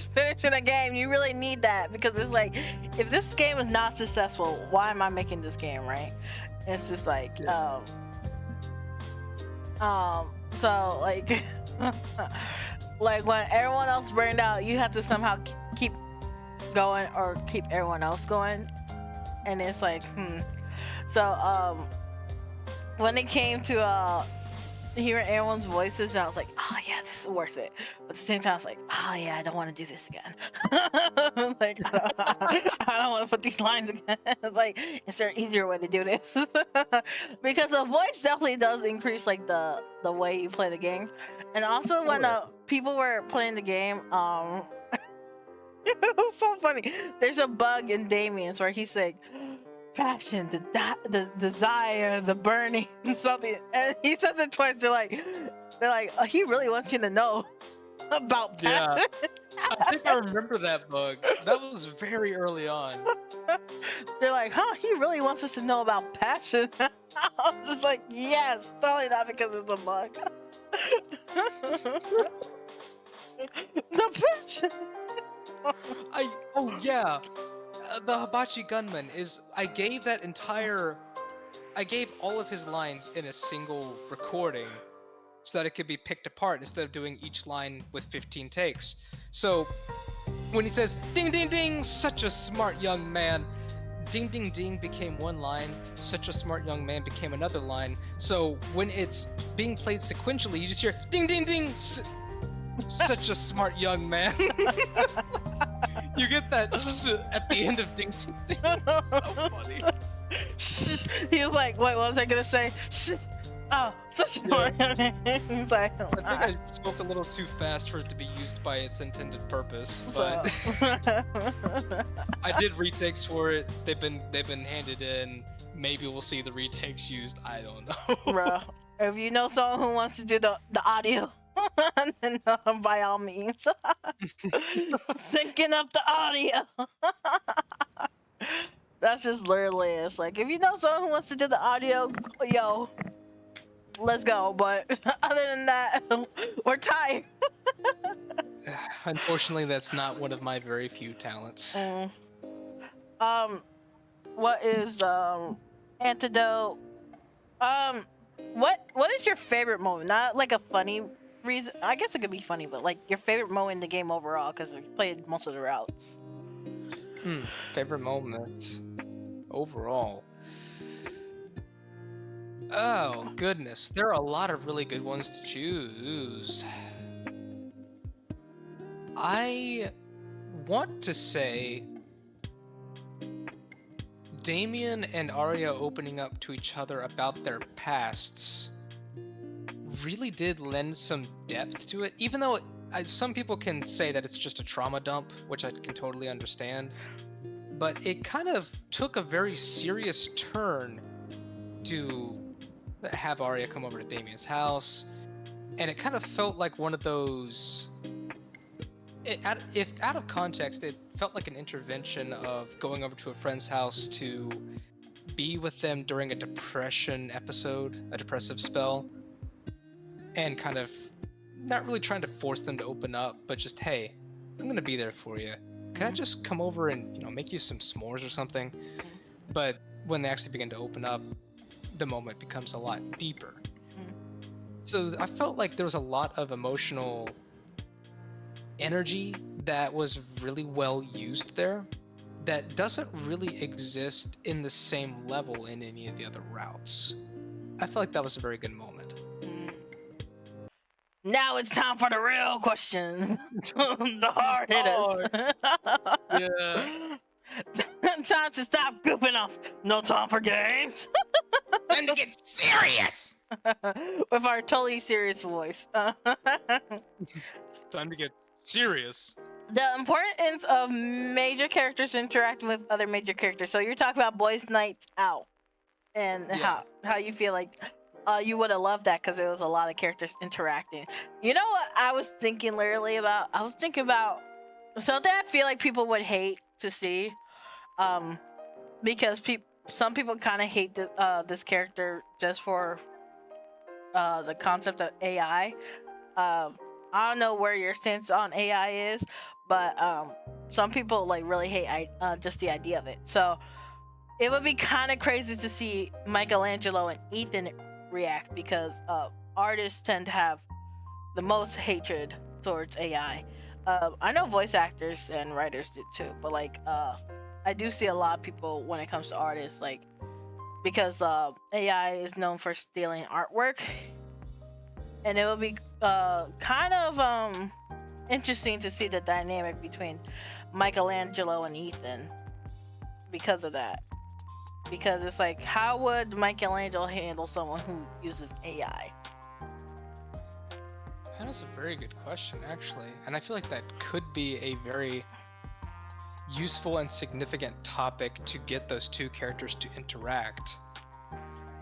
finishing a game, you really need that, because it's like, if this game is not successful, why am I making this game, right? It's just like, so like like when everyone else burned out, you have to somehow keep going or keep everyone else going, and it's like so when it came to hearing everyone's voices, and I was like, oh yeah, this is worth it, but at the same time I was like, oh yeah, I don't want to do this again. Like I don't want to put these lines again. It's like, is there an easier way to do this? Because the voice definitely does increase like the way you play the game. And also when people were playing the game, it was so funny, there's a bug in Damien's where he's like, passion, the desire, the burning, something, and he says it twice. They're like, oh, he really wants you to know about passion. Yeah, I think I remember that bug. That was very early on. They're like, huh, he really wants us to know about passion. I was just like, yes, totally not because it's a bug. The passion. Oh yeah. The Hibachi Gunman is, I gave all of his lines in a single recording so that it could be picked apart instead of doing each line with 15 takes. So when he says, ding ding ding, such a smart young man, ding ding ding became one line, such a smart young man became another line. So when it's being played sequentially, you just hear ding ding ding, such a smart young man. You get that at the end of Ding Ding Ding. It's so funny. He was like, wait, what was I gonna say? Oh, such a smart young man. He's like, I think I spoke a little too fast for it to be used by its intended purpose, but I did retakes for it. They've been handed in. Maybe we'll see the retakes used. I don't know. Bro, if you know someone who wants to do the audio, then by all means, syncing up the audio. That's just literally it. It's like, if you know someone who wants to do the audio, yo, let's go. But other than that, we're tired. Unfortunately, that's not one of my very few talents. What is antidote? What is your favorite moment? Not like a funny reason. I guess it could be funny, but like your favorite moment in the game overall, because we played most of the routes. Favorite moment overall. Oh goodness, there are a lot of really good ones to choose. I want to say Damien and Arya opening up to each other about their pasts really did lend some depth to it, even though some people can say that it's just a trauma dump, which I can totally understand, but it kind of took a very serious turn to have Arya come over to Damien's house, and it kind of felt like one of those, if out of context, it felt like an intervention of going over to a friend's house to be with them during a depression episode, a depressive spell, and kind of not really trying to force them to open up, but just, hey, I'm gonna be there for you. Can I just come over and, make you some s'mores or something? But when they actually begin to open up, the moment becomes a lot deeper. So I felt like there was a lot of emotional energy that was really well used there that doesn't really exist in the same level in any of the other routes. I feel like that was a very good moment. Now it's time for the real question. The hard hitters. Yeah. Time to stop goofing off. No time for games. Time to get serious! With our totally serious voice. Time to get serious. The importance of major characters interacting with other major characters. So you're talking about Boys Nights Out, and how you feel like you would have loved that because it was a lot of characters interacting. You know what I was thinking literally about? I was thinking about something I feel like people would hate to see, because some people kind of hate this character just for the concept of AI. I don't know where your stance on AI is, but some people like really hate just the idea of it. So it would be kind of crazy to see Michelangelo and Ethan react, because artists tend to have the most hatred towards AI. I know voice actors and writers do too, but like I do see a lot of people when it comes to artists, like, because AI is known for stealing artwork, and it will be kind of interesting to see the dynamic between Michelangelo and Ethan because of that. Because it's like, how would Michelangelo handle someone who uses AI? That is a very good question, actually. And I feel like that could be a very useful and significant topic to get those two characters to interact.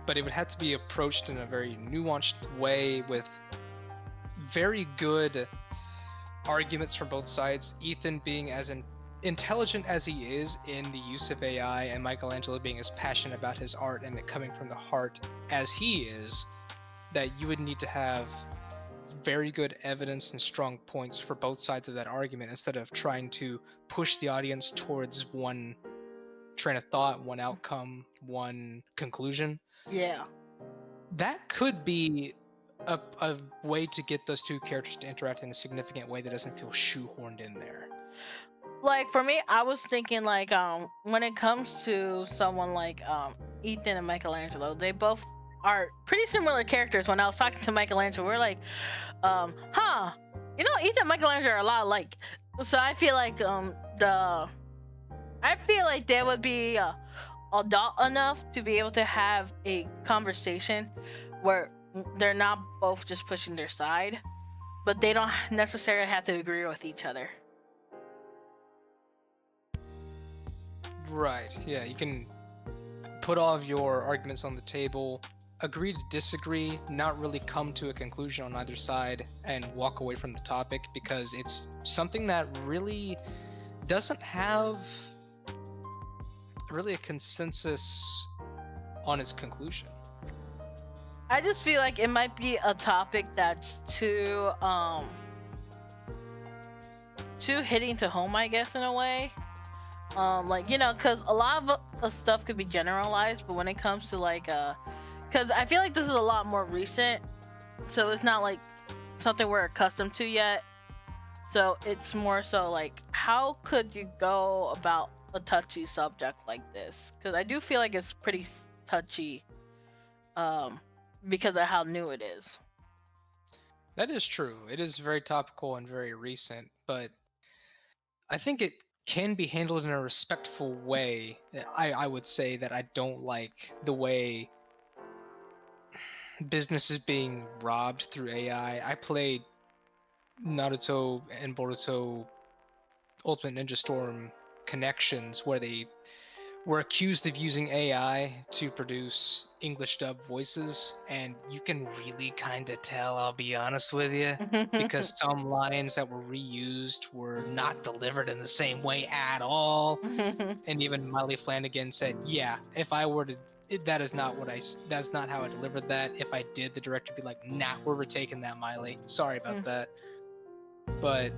But it would have to be approached in a very nuanced way with very good arguments from both sides. Ethan being as intelligent as he is in the use of AI, and Michelangelo being as passionate about his art and it coming from the heart as he is, that you would need to have very good evidence and strong points for both sides of that argument, instead of trying to push the audience towards one train of thought, one outcome, one conclusion. Yeah. That could be a way to get those two characters to interact in a significant way that doesn't feel shoehorned in there. Like for me, I was thinking like when it comes to someone like Ethan and Michelangelo, they both are pretty similar characters. When I was talking to Michelangelo, we're like, Ethan and Michelangelo are a lot alike. So I feel like they would be adult enough to be able to have a conversation where they're not both just pushing their side, but they don't necessarily have to agree with each other. Right, yeah, you can put all of your arguments on the table, agree to disagree, not really come to a conclusion on either side, and walk away from the topic, because it's something that really doesn't have really a consensus on its conclusion. I just feel like it might be a topic that's too hitting to home, I guess, in a way. Because a lot of stuff could be generalized, but when it comes to because I feel like this is a lot more recent, so it's not like something we're accustomed to yet. So it's more so like, how could you go about a touchy subject like this? Because I do feel like it's pretty touchy, because of how new it is. That is true. It is very topical and very recent, but I think it can be handled in a respectful way. I would say that I don't like the way business is being robbed through AI. I played Naruto and Boruto Ultimate Ninja Storm Connections, where they we're accused of using AI to produce English dub voices, and you can really kind of tell, I'll be honest with you, because some lines that were reused were not delivered in the same way at all. And even Miley Flanagan said, "Yeah, if I were to, that is not that's not how I delivered that. If I did, the director would be like, nah, we're retaking that, Miley. Sorry about that." But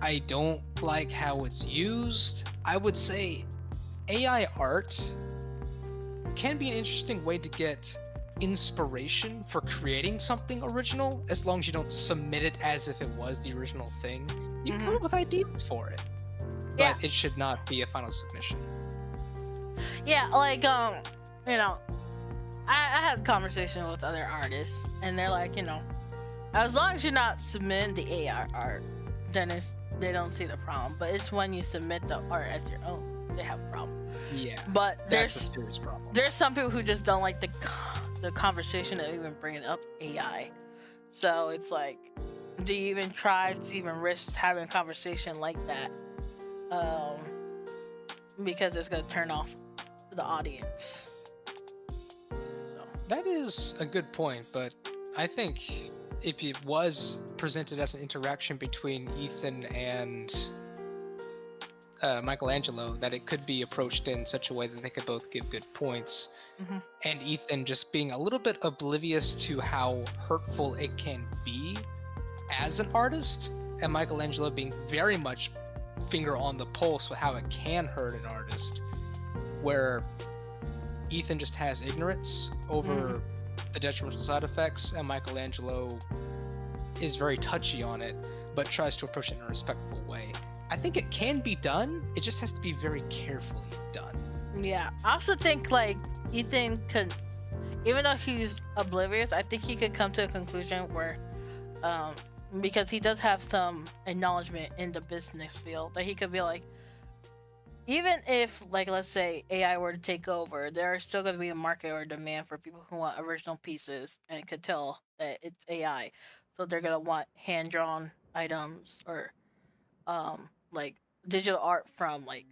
I don't like how it's used. I would say AI art can be an interesting way to get inspiration for creating something original, as long as you don't submit it as if it was the original thing. You can come up with ideas for it, but it should not be a final submission. Yeah, like you know, I had a conversation with other artists, and they're like, you know, as long as you're not submitting the AI art, then they don't see the problem. But it's when you submit the art as your own, they have a problem. Yeah, but that's a serious problem. There's some people who just don't like the conversation of even bringing up AI. So it's like, do you even try to even risk having a conversation like that? Because it's gonna turn off the audience. So that is a good point, but I think if it was presented as an interaction between Ethan and Michelangelo, that it could be approached in such a way that they could both give good points. And Ethan just being a little bit oblivious to how hurtful it can be as an artist, and Michelangelo being very much finger on the pulse with how it can hurt an artist, where Ethan just has ignorance over the detrimental side effects, and Michelangelo is very touchy on it, but tries to approach it in a respectful way. I think it can be done, it just has to be very carefully done. Yeah, I also think like Ethan could, even though he's oblivious, I think he could come to a conclusion where, because he does have some acknowledgement in the business field, that he could be like, even if, like, let's say AI were to take over, there's still going to be a market or demand for people who want original pieces and could tell that it's AI. So they're going to want hand-drawn items or, like, digital art from, like,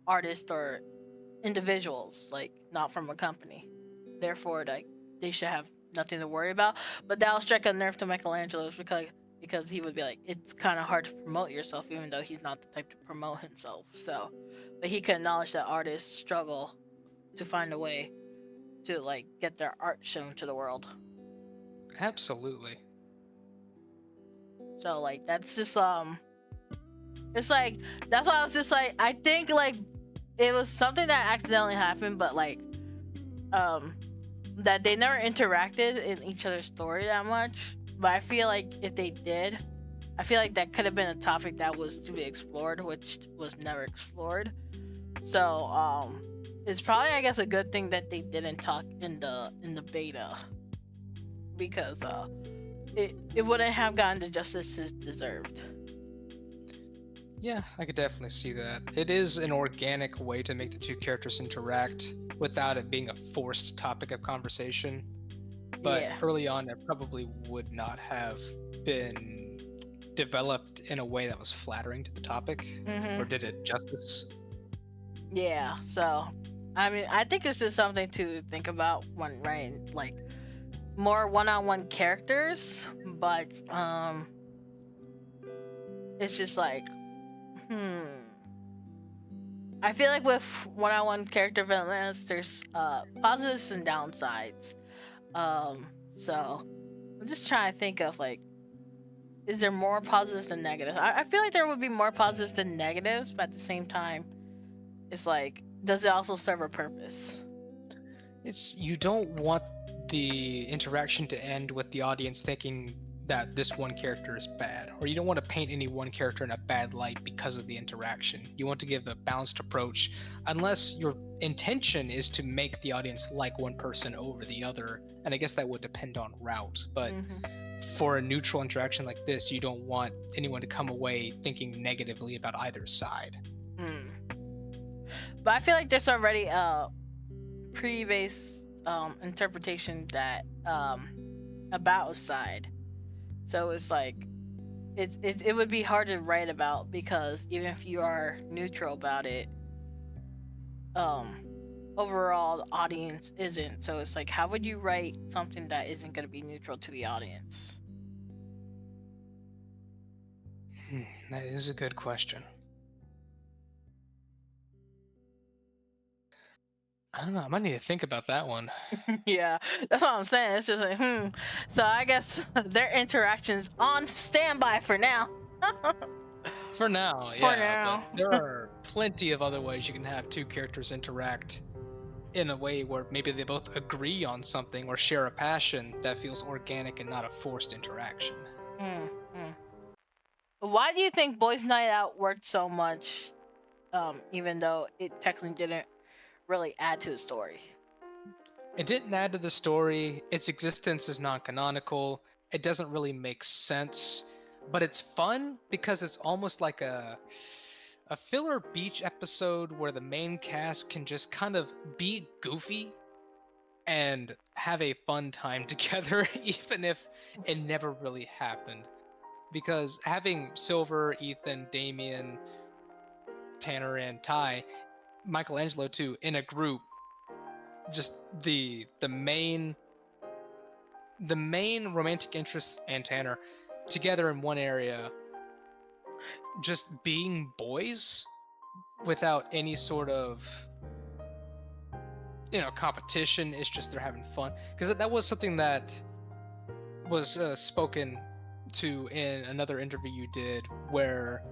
artists or individuals, like, not from a company. Therefore, like, they should have nothing to worry about. But that'll strike a nerve to Michelangelo because he would be like, it's kind of hard to promote yourself, even though he's not the type to promote himself. So, but he can acknowledge that artists struggle to find a way to, like, get their art shown to the world. Absolutely. So, like, that's just it's like, that's why I was just like, I think like it was something that accidentally happened, but like that they never interacted in each other's story that much. But I feel like if they did, I feel like that could have been a topic that was to be explored, which was never explored. So it's probably, I guess, a good thing that they didn't talk in the beta, because it wouldn't have gotten the justice it deserved. Yeah, I could definitely see that. It is an organic way to make the two characters interact without it being a forced topic of conversation. But early on, it probably would not have been developed in a way that was flattering to the topic, or did it justice. Yeah, so I mean, I think this is something to think about when writing like more one-on-one characters, but it's just like, I feel like with one-on-one character developments, there's positives and downsides. So I'm just trying to think of, like, is there more positives than negatives? I feel like there would be more positives than negatives, but at the same time, it's like, does it also serve a purpose? You don't want the interaction to end with the audience thinking that this one character is bad, or you don't want to paint any one character in a bad light because of the interaction. You want to give a balanced approach, unless your intention is to make the audience like one person over the other, and I guess that would depend on route. But for a neutral interaction like this, you don't want anyone to come away thinking negatively about either side. But I feel like there's already a pre-based interpretation that about a side. So it's like, it would be hard to write about, because even if you are neutral about it, overall the audience isn't. So it's like, how would you write something that isn't going to be neutral to the audience? That is a good question. I don't know. I might need to think about that one. Yeah, that's what I'm saying. It's just like, So I guess their interactions on standby for now. For now, For yeah. now. But there are plenty of other ways you can have two characters interact in a way where maybe they both agree on something or share a passion that feels organic and not a forced interaction. Why do you think Boys Night Out worked so much, even though it technically didn't really add to the story? It didn't add to the story. Its existence is non-canonical. It doesn't really make sense, but it's fun because it's almost like a filler beach episode where the main cast can just kind of be goofy and have a fun time together, even if it never really happened. Because having Silver, Ethan, Damien, Tanner, and Ty, Michelangelo too, in a group, just the main romantic interests and Tanner together in one area, just being boys without any sort of competition. It's just they're having fun, because that was something that was spoken to in another interview you did, where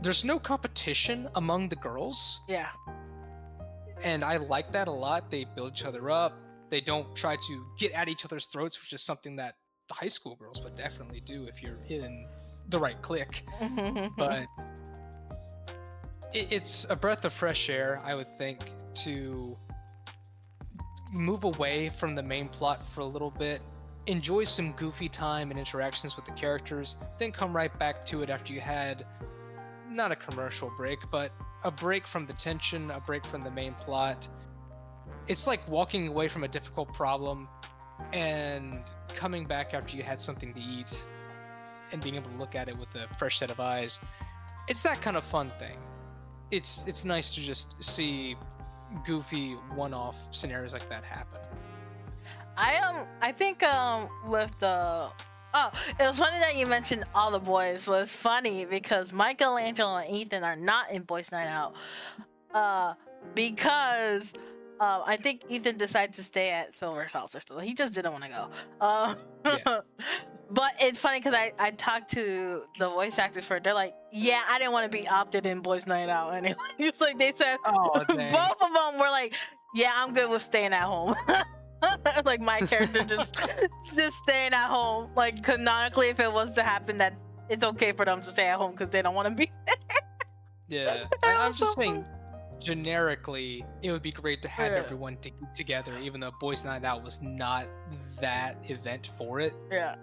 there's no competition among the girls. Yeah. And I like that a lot. They build each other up. They don't try to get at each other's throats, which is something that high school girls would definitely do if you're in the right clique. But it's a breath of fresh air, I would think, to move away from the main plot for a little bit, enjoy some goofy time and interactions with the characters, then come right back to it after you had not a commercial break, but a break from the tension, a break from the main plot. It's like walking away from a difficult problem and coming back after you had something to eat and being able to look at it with a fresh set of eyes. It's that kind of fun thing. It's nice to just see goofy one-off scenarios like that happen. I think with the it was funny that you mentioned all the boys. Was funny because Michelangelo and Ethan are not in Boys Night Out because I think Ethan decided to stay at Silver's house or something. He just didn't want to go. Yeah. But it's funny because I talked to the voice actors for it. They're like, yeah, I didn't want to be opted in Boys Night Out anyway. It's like they said, Oh, dang. both of them were like, yeah, I'm good with staying at home. Like my character just staying at home. Like canonically, if it was to happen, that it's okay for them to stay at home because they don't want to be there. Yeah, I'm just saying, generically, it would be great to have everyone together, even though Boys Night Out was not that event for it. Yeah.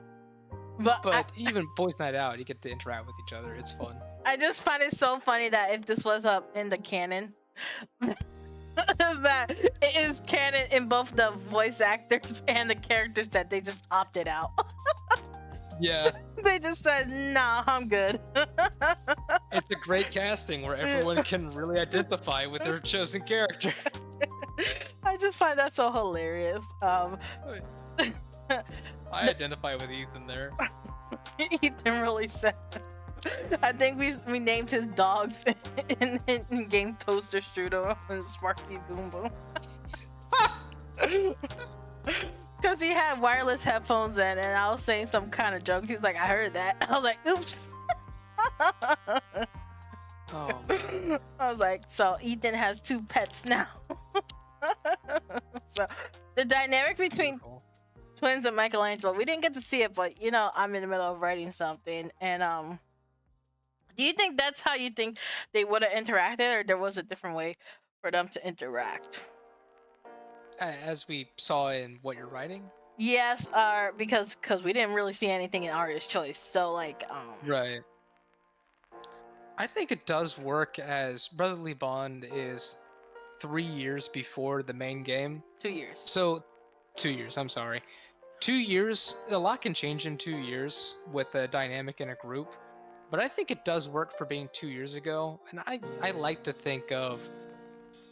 But even Boys Night Out, you get to interact with each other. It's fun. I just find it so funny that if this was up in the canon, that it is canon in both the voice actors and the characters that they just opted out. Yeah. They just said, nah, I'm good. It's a great casting where everyone can really identify with their chosen character. I just find that so hilarious. I identify with Ethan there. Ethan really said. I think we named his dogs in game Toaster Strudel and Sparky Boom Boom. Because he had wireless headphones in, and I was saying some kind of joke. He's like, I heard that. I was like, oops. Oh, man. I was like, so Ethan has 2 pets now. So the dynamic between twins and Michelangelo, we didn't get to see it, but I'm in the middle of writing something, and do you think that's how you think they would have interacted, or there was a different way for them to interact? As we saw in what you're writing? Yes, because we didn't really see anything in Artist Choice, so like Right. I think it does work, as Brotherly Bond is 3 years before the main game. 2 years. So 2 years, I'm sorry. 2 years, a lot can change in 2 years with a dynamic in a group, but I think it does work for being 2 years ago. And I like to think of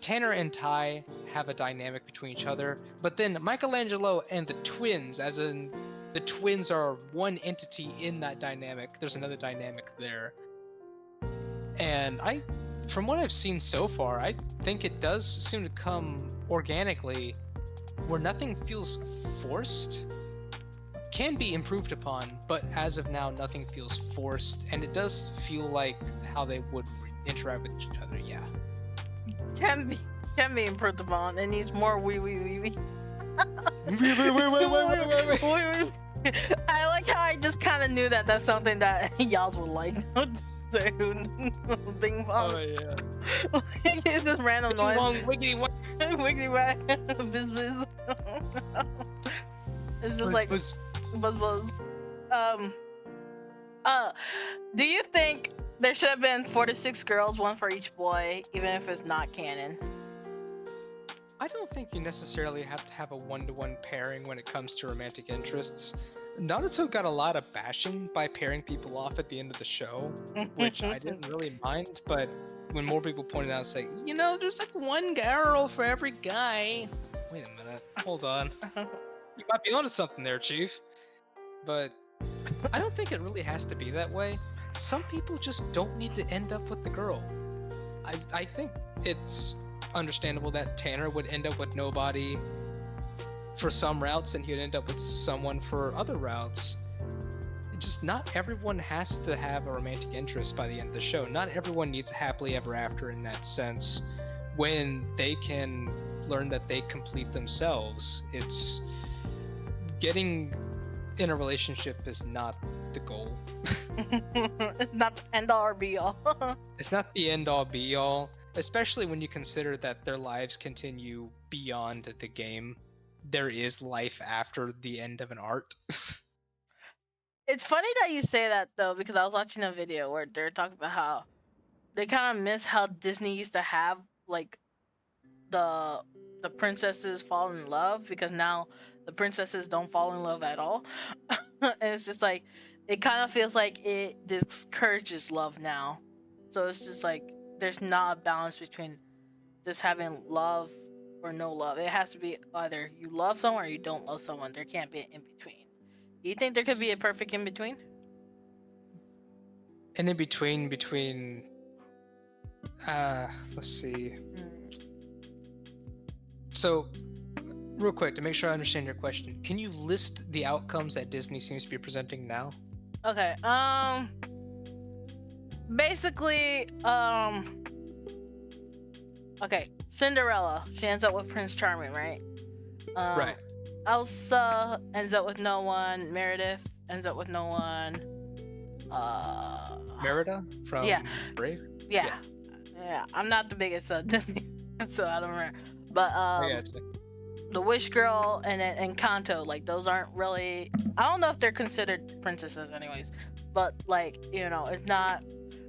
Tanner and Ty have a dynamic between each other, but then Michelangelo and the twins, as in the twins are one entity in that dynamic. There's another dynamic there. And from what I've seen so far, I think it does seem to come organically, where nothing feels forced. Can be improved upon, but as of now, nothing feels forced, and it does feel like how they would interact with each other. Yeah. Can be improved upon. It needs more wee. Wait. I like how I just kind of knew that that's something that y'all would like. Bing bong. Oh yeah. It's just random noise. Wiggity whack. Wiggity whack. Biz biz. It's just like buzz buzz. Do you think there should have been 4 to 6 girls, one for each boy, even if it's not canon? I don't think you necessarily have to have a one-to-one pairing when it comes to romantic interests. Naruto got a lot of bashing by pairing people off at the end of the show, which I didn't really mind, but when more people pointed out, saying, you know, there's like one girl for every guy. Wait a minute, hold on. You might be onto something there, Chief. But I don't think it really has to be that way. Some people just don't need to end up with the girl. I think it's understandable that Tanner would end up with nobody for some routes and he'd end up with someone for other routes. Just not everyone has to have a romantic interest by the end of the show. Not everyone needs a happily ever after in that sense. When they can learn that they complete themselves, it's getting in a relationship is not the goal. It's not the end all or be all. It's not the end all be all, especially when you consider that their lives continue beyond the game. There is life after the end of an art. It's funny that you say that though, because I was watching a video where they're talking about how they kind of miss how Disney used to have like the princesses fall in love, because now the princesses don't fall in love at all. And it's just like it kind of feels like it discourages love now. So it's just like there's not a balance between just having love or no love. It has to be either you love someone or you don't love someone. There can't be an in between. Do you think there could be a perfect in between? And in between let's see. So real quick, to make sure I understand your question, can you list the outcomes that Disney seems to be presenting now? Okay. Basically, okay, Cinderella, she ends up with Prince Charming, right? Right. Elsa ends up with no one. Meredith ends up with no one. Merida from Brave? Yeah. I'm not the biggest Disney, so I don't remember. But the Wish Girl and Encanto, like those aren't really. I don't know if they're considered princesses, anyways. But like, you know, it's not,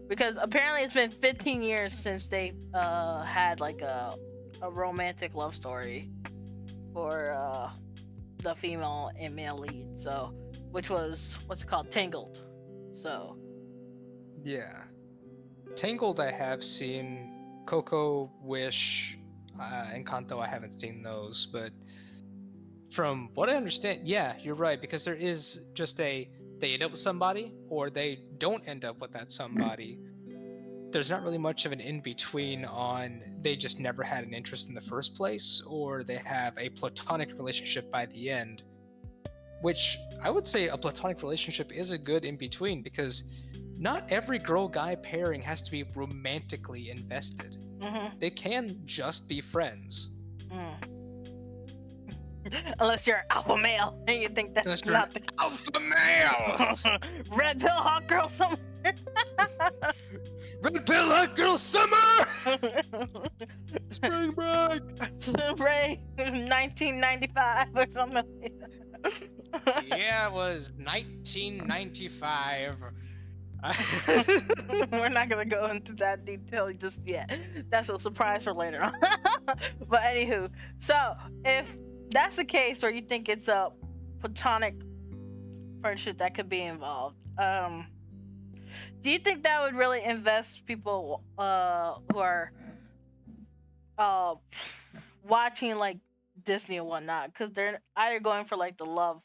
because apparently it's been 15 years since they had like a romantic love story for the female and male lead. So, which was what's it called, Tangled. So. Yeah. Tangled I have seen. Coco, Wish, Encanto I haven't seen those, but from what I understand, yeah, you're right, because there is just they end up with somebody or they don't end up with that somebody. There's not really much of an in-between on they just never had an interest in the first place, or they have a platonic relationship by the end, which I would say a platonic relationship is a good in-between, because not every girl-guy pairing has to be romantically invested. Mm-hmm. They can just be friends. Unless you're alpha male and you think that's not the alpha male. Red pill hot girl summer. Red pill hot girl summer. Spring break. Spring break. 1995 or something like that. Yeah, it was 1995. We're not gonna go into that detail just yet. That's a surprise for later on. But anywho, so if that's the case, or you think it's a platonic friendship that could be involved, do you think that would really invest people who are uh watching like Disney and whatnot, because they're either going for like the love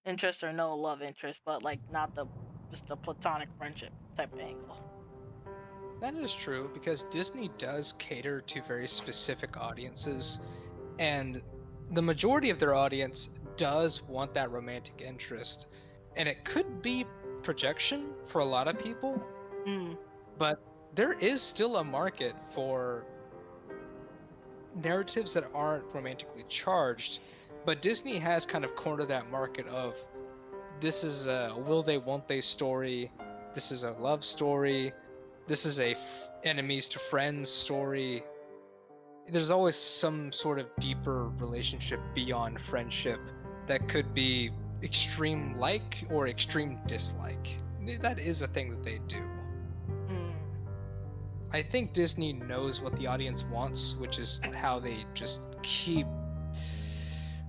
interest or no love interest, but like not the just the platonic friendship type of angle. That is true because Disney does cater to very specific audiences, and the majority of their audience does want that romantic interest. And it could be projection for a lot of people, Mm. but there is still a market for narratives that aren't romantically charged. But Disney has kind of cornered that market of this is a will they won't they story, this is a love story, this is a enemies to friends story. There's always some sort of deeper relationship beyond friendship that could be extreme like or extreme dislike. That is a thing that they do. Mm. I think Disney knows what the audience wants, which is how they just keep.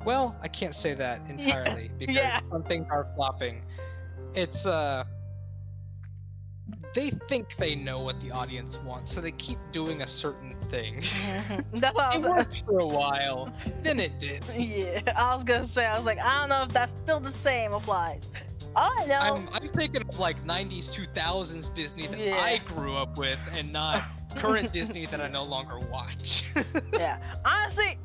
Well, I can't say that entirely because Yeah. some things are flopping. It's they think they know what the audience wants, so they keep doing a certain thing. That's what I It was. worked for a while, then it did. Yeah, I was gonna say. I was like, I don't know if that's still the same applies. All I know. I'm thinking of like 90s, 2000s Disney that Yeah. I grew up with, and not current Disney that I no longer watch. Yeah, honestly,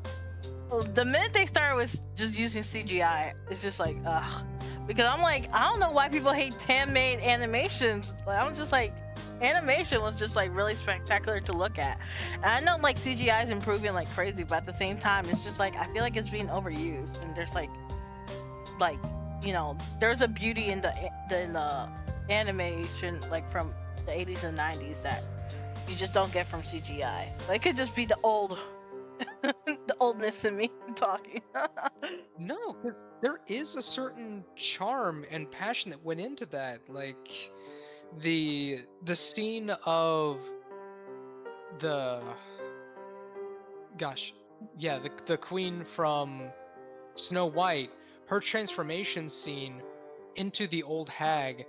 the minute they started with just using CGI, it's just like, ugh. Because I'm like, I don't know why people hate handmade animations. Like, I'm just like, animation was just like really spectacular to look at. And I know like CGI is improving like crazy, but at the same time, it's just like I feel like it's being overused. And there's like you know, there's a beauty in the animation like from the 80s and 90s that you just don't get from CGI. Like, it could just be the old. The oldness in me talking. No, 'cause there is a certain charm and passion that went into that. Like the scene of the gosh, yeah, the queen from Snow White, her transformation scene into the old hag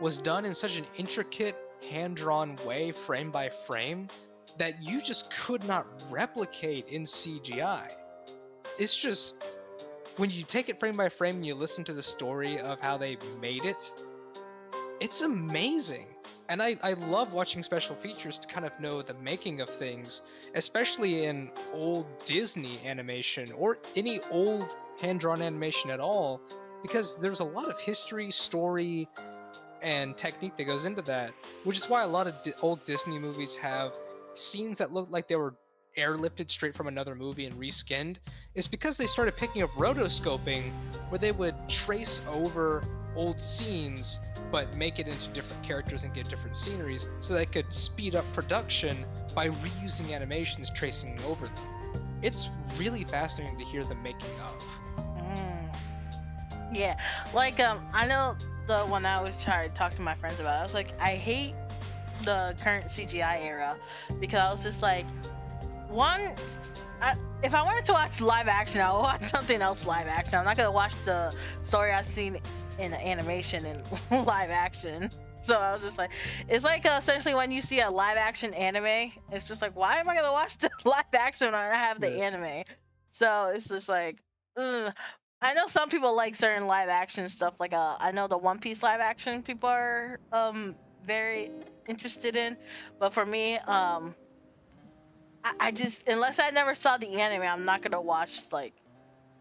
was done in such an intricate, hand-drawn way, frame by frame, that you just could not replicate in CGI. It's just when you take it frame by frame and you listen to the story of how they made it, it's amazing. And I love watching special features to kind of know the making of things, especially in old Disney animation or any old hand-drawn animation at all, because there's a lot of history, story, and technique that goes into that, which is why a lot of old Disney movies have scenes that look like they were airlifted straight from another movie and reskinned. Is because they started picking up rotoscoping, where they would trace over old scenes but make it into different characters and get different sceneries, so they could speed up production by reusing animations tracing over them. It's really fascinating to hear the making of. Yeah, like I know the one I was trying to talk to my friends about. I was like, I hate the current CGI era because I was just like, one, if I wanted to watch live action, I would watch something else live action. I'm not gonna watch the story I've seen in animation and live action. So I was just like, it's like essentially when you see a live action anime, it's just like, why am I gonna watch the live action when I have the anime? So it's just like, ugh. I know some people like certain live action stuff. Like I know the One Piece live action people are very interested in, but for me, I just, unless I never saw the anime, I'm not gonna watch like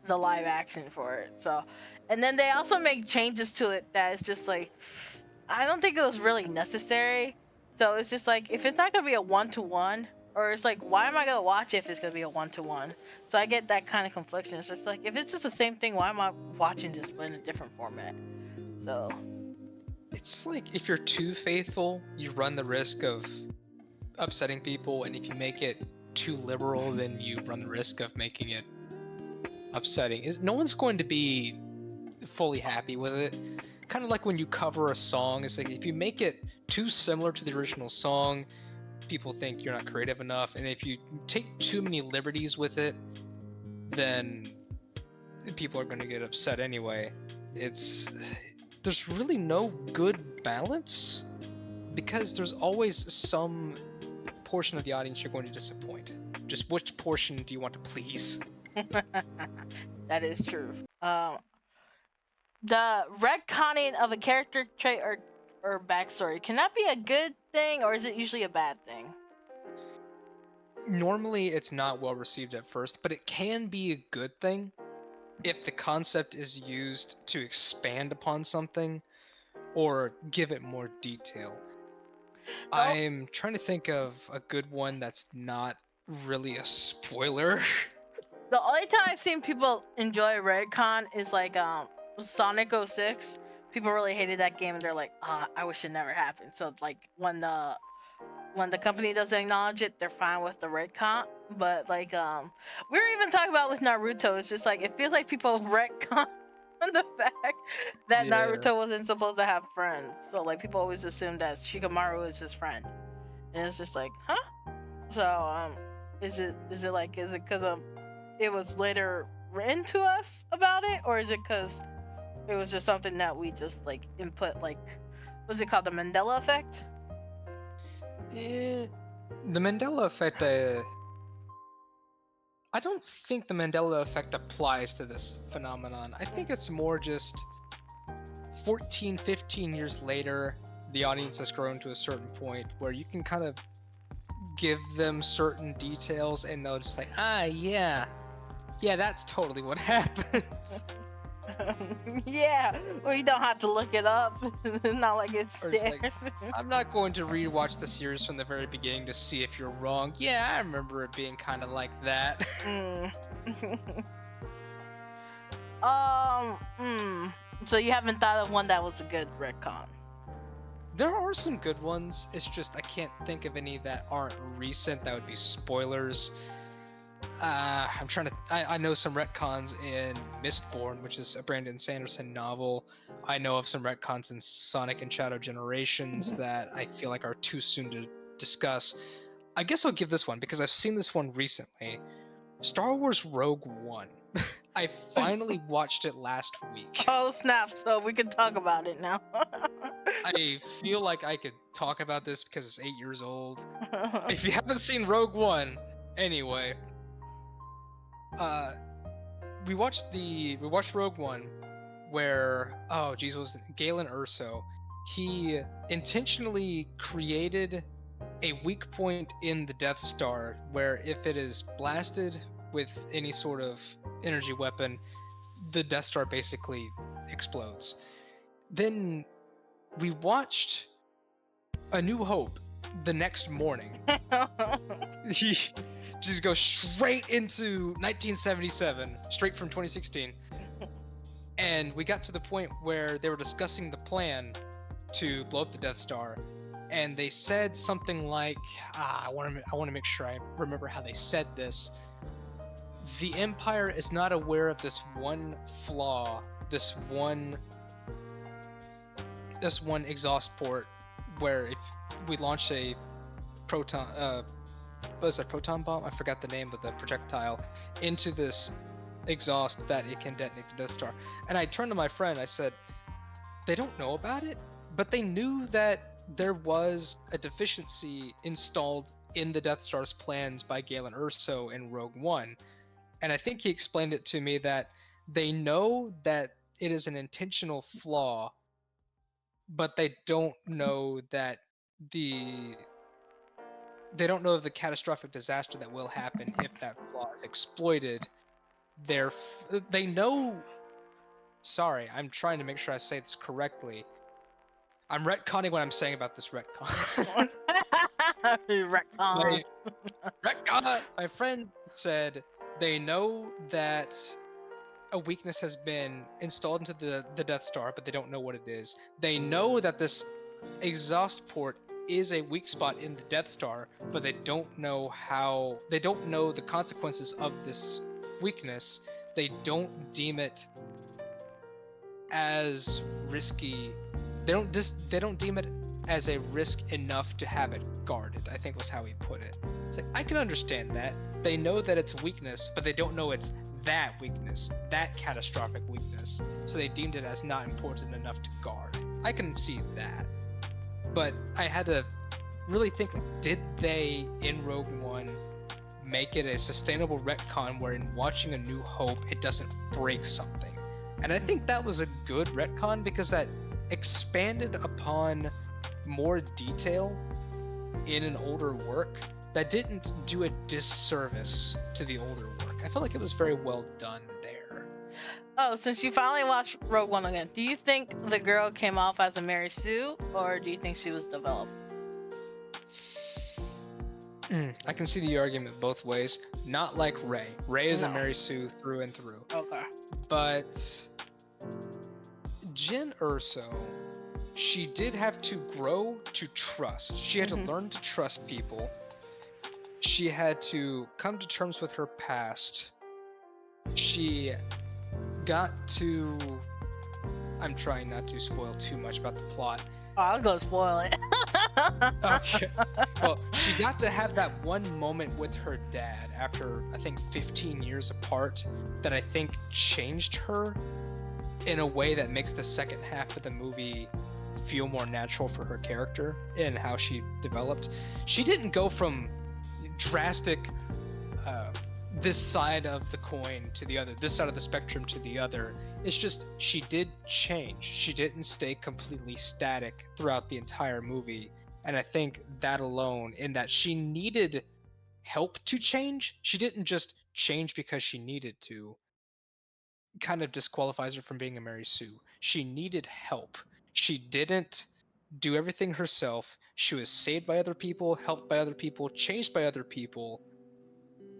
the live action for it. So, and then they also make changes to it that is just like, I don't think it was really necessary. So it's just like, if it's not gonna be a 1-to-1, or it's like, why am I gonna watch it if it's gonna be a 1-to-1? So I get that kind of confliction. It's just like, if it's just the same thing, why am I watching this but in a different format? So It's like if you're too faithful, you run the risk of upsetting people, and if you make it too liberal, then you run the risk of making it upsetting. No one's going to be fully happy with it. Kind of like when you cover a song, it's like if you make it too similar to the original song, people think you're not creative enough, and if you take too many liberties with it, then people are going to get upset anyway. There's really no good balance, because there's always some portion of the audience you're going to disappoint. Just which portion do you want to please? That is true. The retconning of a character trait or backstory, can that be a good thing or is it usually a bad thing? Normally, it's not well received at first, but it can be a good thing if the concept is used to expand upon something or give it more detail. I'm trying to think of a good one that's not really a spoiler. The only time I've seen people enjoy retcon is like Sonic 06. People really hated that game and they're like, I wish it never happened. So like when the company doesn't acknowledge it, they're fine with the retcon. But like we were even talking about with Naruto, it's just like it feels like people retcon the fact that Naruto wasn't supposed to have friends. So like people always assume that Shikamaru is his friend. And it's just like, huh? So is it because of it was later written to us about it, or is it because it was just something that we just like input, like what's it called, the Mandela effect? The Mandela effect, I don't think the Mandela effect applies to this phenomenon. I think it's more just 14, 15 years later, the audience has grown to a certain point where you can kind of give them certain details and they'll just say, yeah, that's totally what happens. Yeah, well, you don't have to look it up. Not like it's there. Like, I'm not going to rewatch the series from the very beginning to see if you're wrong. Yeah, I remember it being kind of like that. So you haven't thought of one that was a good retcon? There are some good ones. It's just I can't think of any that aren't recent. That would be spoilers. I'm trying to. I know some retcons in Mistborn, which is a Brandon Sanderson novel. I know of some retcons in Sonic and Shadow Generations that I feel like are too soon to discuss. I guess I'll give this one because I've seen this one recently. Star Wars Rogue One. I finally watched it last week. Oh snap! So we can talk about it now. I feel like I could talk about this because it's 8 years old. If you haven't seen Rogue One, anyway. We watched Rogue One, where what was it? Galen Erso? He intentionally created a weak point in the Death Star, where if it is blasted with any sort of energy weapon, the Death Star basically explodes. Then we watched A New Hope the next morning. He just goes straight into 1977, straight from 2016. And we got to the point where they were discussing the plan to blow up the Death Star. And they said something like, I want to make sure I remember how they said this. The Empire is not aware of this one flaw, this one exhaust port, where if we launch a proton bomb? I forgot the name of the projectile into this exhaust, that it can detonate the Death Star. And I turned to my friend. I said, "They don't know about it, but they knew that there was a deficiency installed in the Death Star's plans by Galen Erso in Rogue One." And I think he explained it to me that they know that it is an intentional flaw, but they don't know that they don't know of the catastrophic disaster that will happen if that flaw is exploited. They know. Sorry, I'm trying to make sure I say this correctly. I'm retconning what I'm saying about this retcon. Retcon. Retcon. My friend said they know that a weakness has been installed into the Death Star, but they don't know what it is. They know that this exhaust port is a weak spot in the Death Star, but they don't know how. They don't know the consequences of this weakness. They don't deem it as risky. They don't deem it as a risk enough to have it guarded, I think was how he put it. It's like, I can understand that. They know that it's a weakness, but they don't know it's that weakness, that catastrophic weakness. So they deemed it as not important enough to guard. I can see that. But I had to really think, did they in Rogue One make it a sustainable retcon where in watching A New Hope it doesn't break something? And I think that was a good retcon because that expanded upon more detail in an older work that didn't do a disservice to the older work. I felt like it was very well done there. Oh, since you finally watched Rogue One again, do you think the girl came off as a Mary Sue, or do you think she was developed? I can see the argument both ways. Not like Rey. Rey is a No. Mary Sue through and through. Okay. But Jyn Erso, she did have to grow to trust. She had to learn to trust people. She had to come to terms with her past. She got to... I'm trying not to spoil too much about the plot. Oh, I'll go spoil it. Okay. Well, she got to have that one moment with her dad after, I think, 15 years apart that I think changed her in a way that makes the second half of the movie feel more natural for her character and how she developed. She didn't go from drastic this side of the coin to the other, this side of the spectrum to the other. It's just she did change. She didn't stay completely static throughout the entire movie. And I think that alone, in that she needed help to change, she didn't just change because she needed to, kind of disqualifies her from being a Mary Sue. She needed help. She didn't do everything herself. She was saved by other people, helped by other people, changed by other people,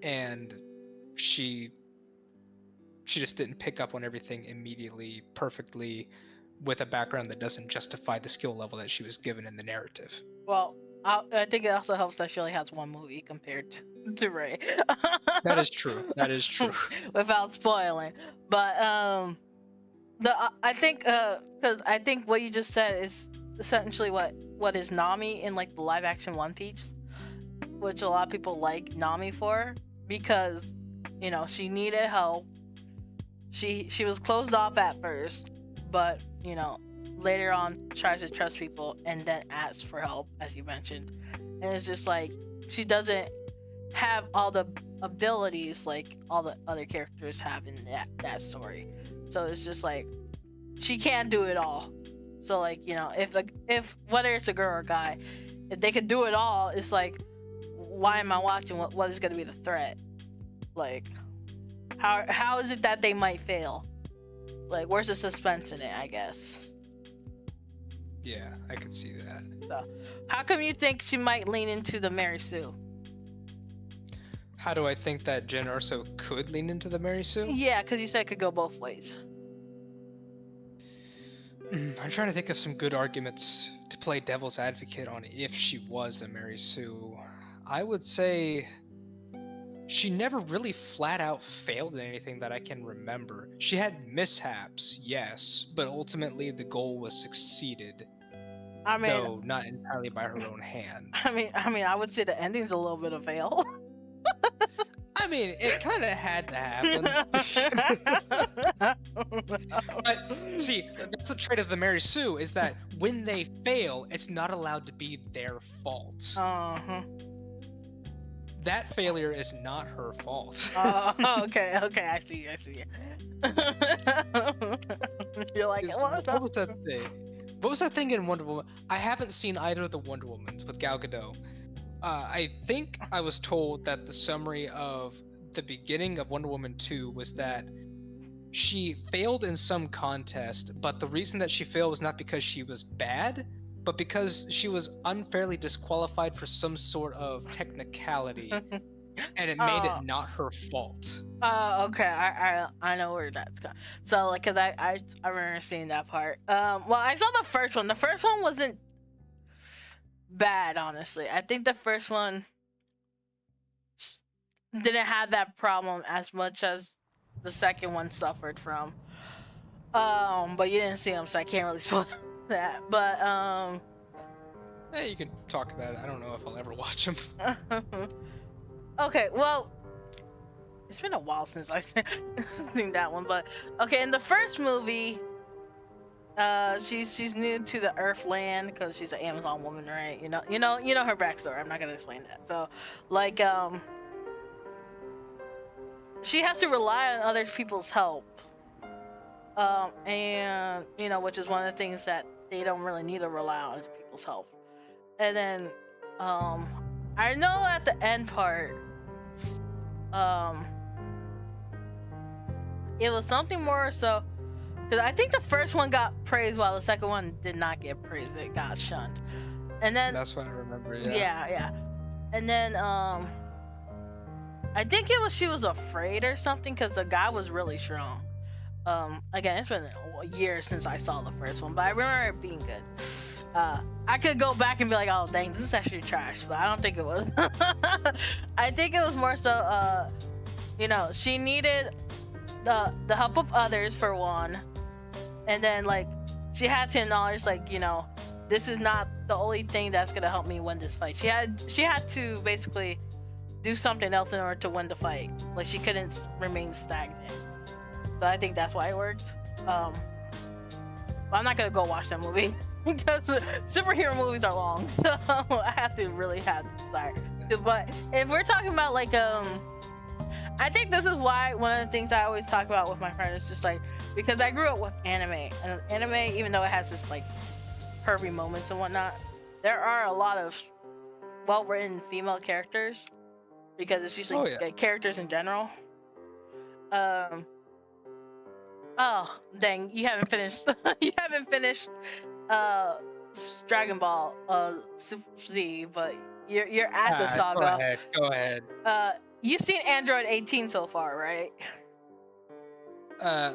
and she just didn't pick up on everything immediately, perfectly, with a background that doesn't justify the skill level that she was given in the narrative. Well, I think it also helps that she only has one movie compared to Rey. That is true. That is true. Without spoiling, but I think because I think what you just said is essentially what is Nami in like the live action One Piece, which a lot of people like Nami for, because you know she needed help. She was closed off at first, but you know later on tries to trust people and then asks for help, as you mentioned. And it's just like she doesn't have all the abilities like all the other characters have in that story. So it's just like she can't do it all. So like, you know, if whether it's a girl or a guy, if they could do it all, it's like, why am I watching? What is going to be the threat? Like, how is it that they might fail? Like, where's the suspense in it, I guess? Yeah, I could see that. So, how come you think she might lean into the Mary Sue? How do I think that Jyn Erso could lean into the Mary Sue? Yeah, because you said it could go both ways. I'm trying to think of some good arguments to play devil's advocate on if she was a Mary Sue. I would say she never really flat out failed in anything that I can remember. She had mishaps, yes, but ultimately the goal was succeeded. I mean, though not entirely by her own hand. I mean, I would say the ending's a little bit of fail. I mean, it kind of had to happen. But see, that's the trait of the Mary Sue, is that when they fail, it's not allowed to be their fault. Uh-huh. That failure is not her fault. Okay, I see. You're like, What was that thing? What was that thing in Wonder Woman? I haven't seen either of the Wonder Womans with Gal Gadot. I think I was told that the summary of the beginning of Wonder Woman 2 was that she failed in some contest, but the reason that she failed was not because she was bad, but because she was unfairly disqualified for some sort of technicality, and it made it not her fault. Okay, I know where that's going. So, like, cause I remember seeing that part. Well, I saw the first one. The first one wasn't bad, honestly. I think the first one didn't have that problem as much as the second one suffered from. But you didn't see them, so I can't really spoil that. But Hey, you can talk about it. I don't know if I'll ever watch them. okay, well, it's been a while since I seen that one, but okay, in the first movie, She's new to the Earthland because she's an Amazon woman, right? You know her backstory. I'm not gonna explain that. So, like, she has to rely on other people's help. And which is one of the things that they don't really need to rely on other people's help. And then, I know at the end part, it was something more so. Because I think the first one got praised while the second one did not get praised. It got shunned. And then That's what I remember. yeah. And then I think it was she was afraid or something because the guy was really strong. Again, it's been a year since I saw the first one, but I remember it being good. I could go back and be like, oh dang, this is actually trash, but I don't think it was. I think it was more so she needed the help of others for one. And then, like, she had to acknowledge, like, this is not the only thing that's gonna help me win this fight. She had to basically do something else in order to win the fight. Like, she couldn't remain stagnant. So I think that's why it worked. But I'm not gonna go watch that movie because superhero movies are long, so I have to start. But if we're talking about like I think this is why one of the things I always talk about with my friends is just like, because I grew up with anime, and anime, even though it has this like pervy moments and whatnot, there are a lot of well-written female characters because it's usually characters in general. Oh dang, you haven't finished. You haven't finished Dragon Ball Super Z, but you're at the saga. Go ahead. You've seen Android 18 so far, right?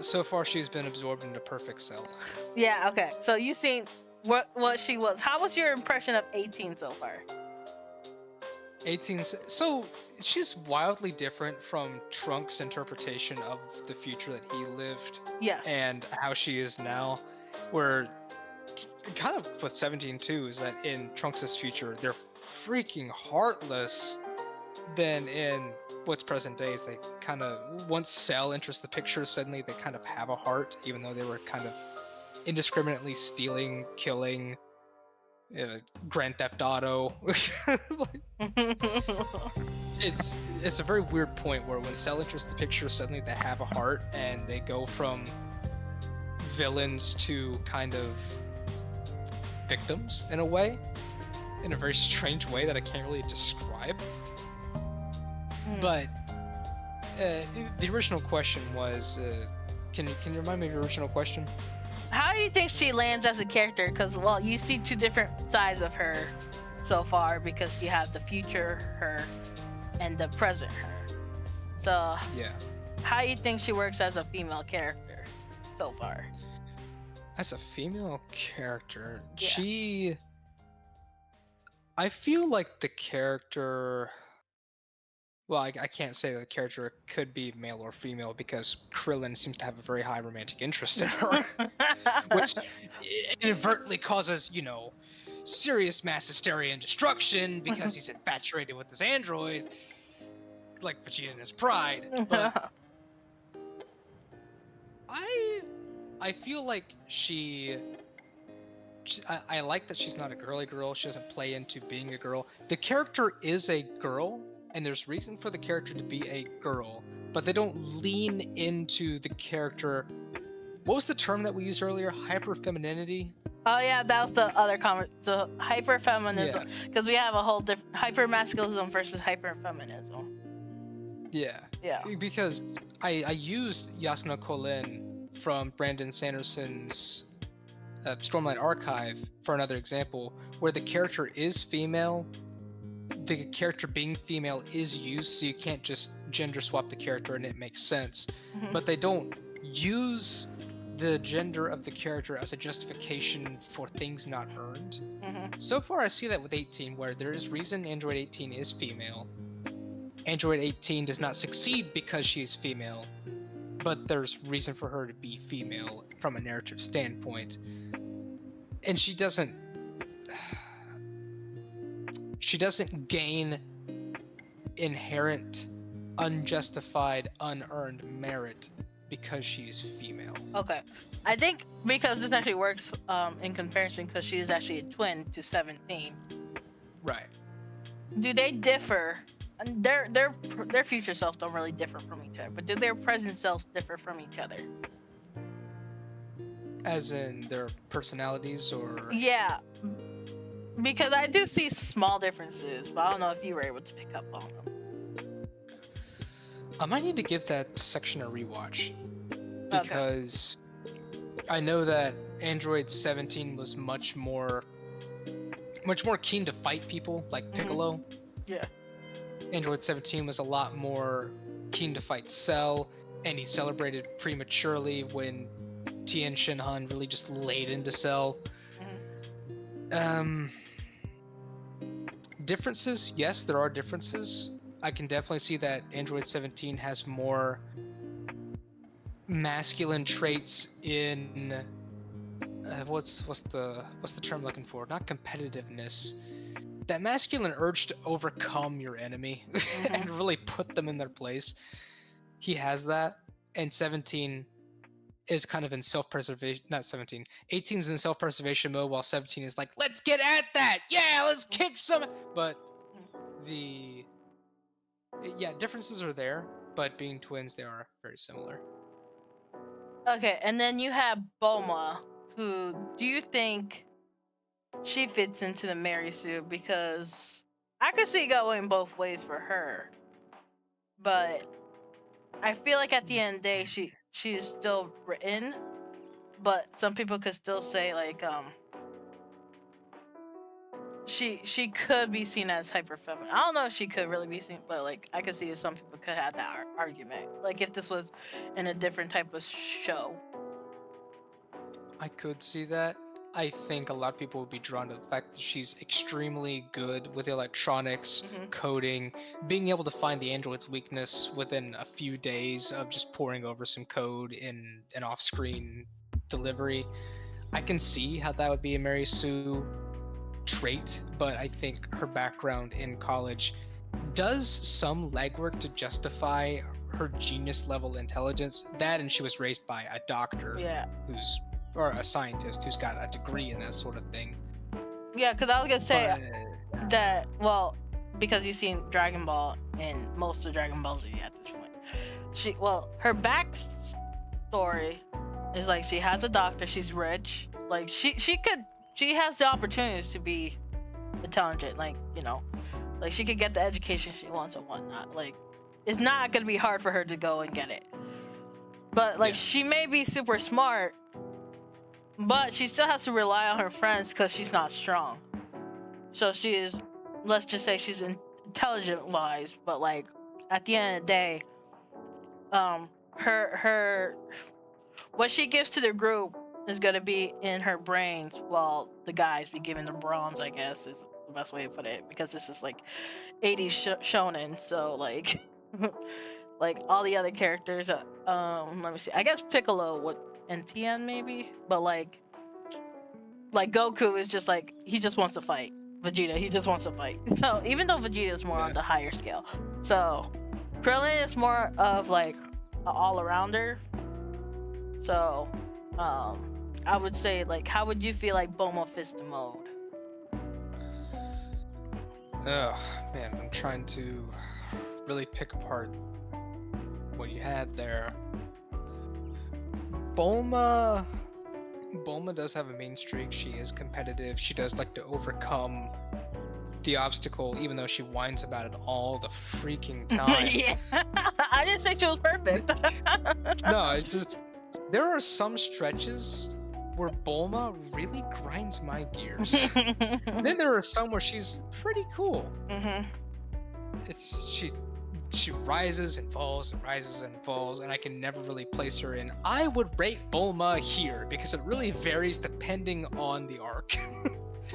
So far she's been absorbed into Perfect Cell. Yeah, okay. So you've seen what she was. How was your impression of 18 so far? 18. So she's wildly different from Trunks' interpretation of the future that he lived. Yes. And how she is now. Where kind of with 17 too is that in Trunks' future they're freaking heartless. Then in what's present day is they kind of, once Cell enters the picture, suddenly they kind of have a heart, even though they were kind of indiscriminately stealing, killing, Grand Theft Auto. It's a very weird point where when Cell enters the picture, suddenly they have a heart and they go from villains to kind of victims in a way, in a very strange way that I can't really describe. But the original question was, can you remind me of your original question? How do you think she lands as a character? Because, well, you see two different sides of her so far, because you have the future her and the present her. So, yeah, how do you think she works as a female character so far? As a female character, Yeah. I feel like the character... Well, I can't say that the character could be male or female because Krillin seems to have a very high romantic interest in her, which inadvertently causes, serious mass hysteria and destruction because he's infatuated with this android, like Vegeta in his pride. But I feel like I like that she's not a girly girl. She doesn't play into being a girl. The character is a girl. And there's reason for the character to be a girl, but they don't lean into the character. What was the term that we used earlier? Hyperfemininity? Oh yeah, that was the other comment. So hyperfeminism, because we have a whole different hypermasculinism versus hyperfeminism. Yeah. Yeah. Because I used Yasuna Colin from Brandon Sanderson's Stormlight Archive for another example, where the character is female. The character being female is used, so you can't just gender swap the character and it makes sense. Mm-hmm. But they don't use the gender of the character as a justification for things not earned. Mm-hmm. So far I see that with 18, where there is reason Android 18 is female. Android 18 does not succeed because she's female, but there's reason for her to be female from a narrative standpoint. And she doesn't gain inherent, unjustified, unearned merit because she's female. Okay. I think because this actually works in comparison because she is actually a twin to 17. Right. Do they differ? Their future selves don't really differ from each other, but do their present selves differ from each other? As in their personalities, or Yeah, because I do see small differences, but I don't know if you were able to pick up on them. I might need to give that section a rewatch because I know that Android 17 was much more keen to fight people like Piccolo. Yeah. Android 17 was a lot more keen to fight Cell, and he celebrated prematurely when Tien Shinhan really just laid into Cell. Differences? Yes, there are differences. I can definitely see that Android 17 has more masculine traits in what's the term I'm looking for? Not competitiveness. That masculine urge to overcome your enemy and really put them in their place. He has that, and 17 is kind of in self-preservation. Not 17. 18 is in self-preservation mode, while 17 is like, let's get at that. Yeah, let's kick some. But differences are there, but being twins, they are very similar. Okay, and then you have Bulma, who do you think she fits into the Mary Sue? Because I could see it going both ways for her, but I feel like at the end of the day, she is still written, but some people could still say like she could be seen as hyper feminine. I don't know if she could really be seen, but like I could see if some people could have that argument. Like if this was in a different type of show. I could see that. I think a lot of people would be drawn to the fact that she's extremely good with electronics, coding, being able to find the android's weakness within a few days of just poring over some code in an off-screen delivery. I can see how that would be a Mary Sue trait, but I think her background in college does some legwork to justify her genius level intelligence. That, and she was raised by a doctor or a scientist who's got a degree in that sort of thing. Yeah, because I was gonna say that, well, because you've seen Dragon Ball and most of Dragon Ball Z at this point. Her backstory is like she has a doctor, she's rich, like she has the opportunities to be intelligent, like, you know, like she could get the education she wants and whatnot. Like, it's not gonna be hard for her to go and get it. But like she may be super smart, but she still has to rely on her friends because she's not strong. So she is, let's just say she's intelligent wise, but like at the end of the day, her what she gives to the group is gonna be in her brains, while the guys be giving the bronze, I guess is the best way to put it, because this is like 80s shonen, so like like all the other characters, let me see, I guess Piccolo and Tien maybe, but like Goku is just like, he just wants to fight. Vegeta, he just wants to fight. So even though Vegeta is more on the higher scale, so Krillin is more of like an all-arounder. So I would say, like, how would you feel like Bulma fits the mode? Oh man, I'm trying to really pick apart what you had there. Bulma does have a mean streak. She is competitive. She does like to overcome the obstacle, even though she whines about it all the freaking time. Yeah. I didn't say she was perfect. No, it's just, there are some stretches where Bulma really grinds my gears. Then there are some where she's pretty cool. She rises and falls and rises and falls, and I can never really place her in. I would rate Bulma here because it really varies depending on the arc.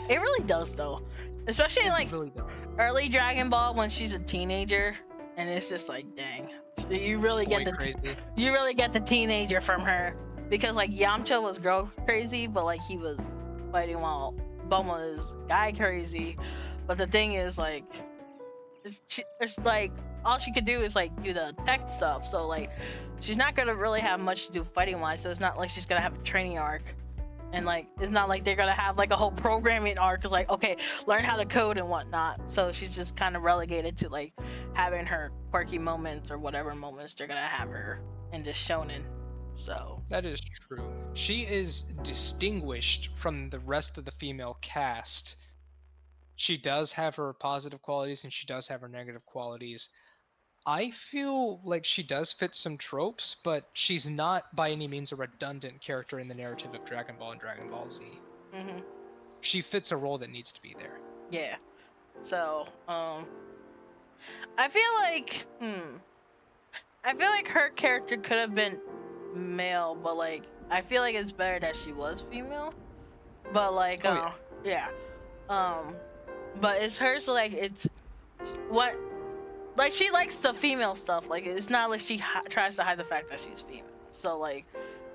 It really does, though, especially in like really early Dragon Ball when she's a teenager, and it's just like, dang, you really get the teenager from her, because like Yamcha was girl crazy, but like he was fighting while Bulma is guy crazy. But the thing is, like, it's like all she could do is like do the tech stuff. So like, she's not gonna really have much to do fighting wise. So it's not like she's gonna have a training arc, and like it's not like they're gonna have like a whole programming arc. It's like, okay, learn how to code and whatnot. So she's just kind of relegated to like having her quirky moments or whatever moments they're gonna have her in this shonen. So That is true. She is distinguished from the rest of the female cast. She does have her positive qualities and she does have her negative qualities. I feel like she does fit some tropes, but she's not by any means a redundant character in the narrative of Dragon Ball and Dragon Ball Z. mm-hmm. She fits a role that needs to be there. Yeah. So I feel like her character could have been male, but like I feel like it's better that she was female. But like yeah. But it's her, so like it's what, like she likes the female stuff. Like it's not like she tries to hide the fact that she's female. So like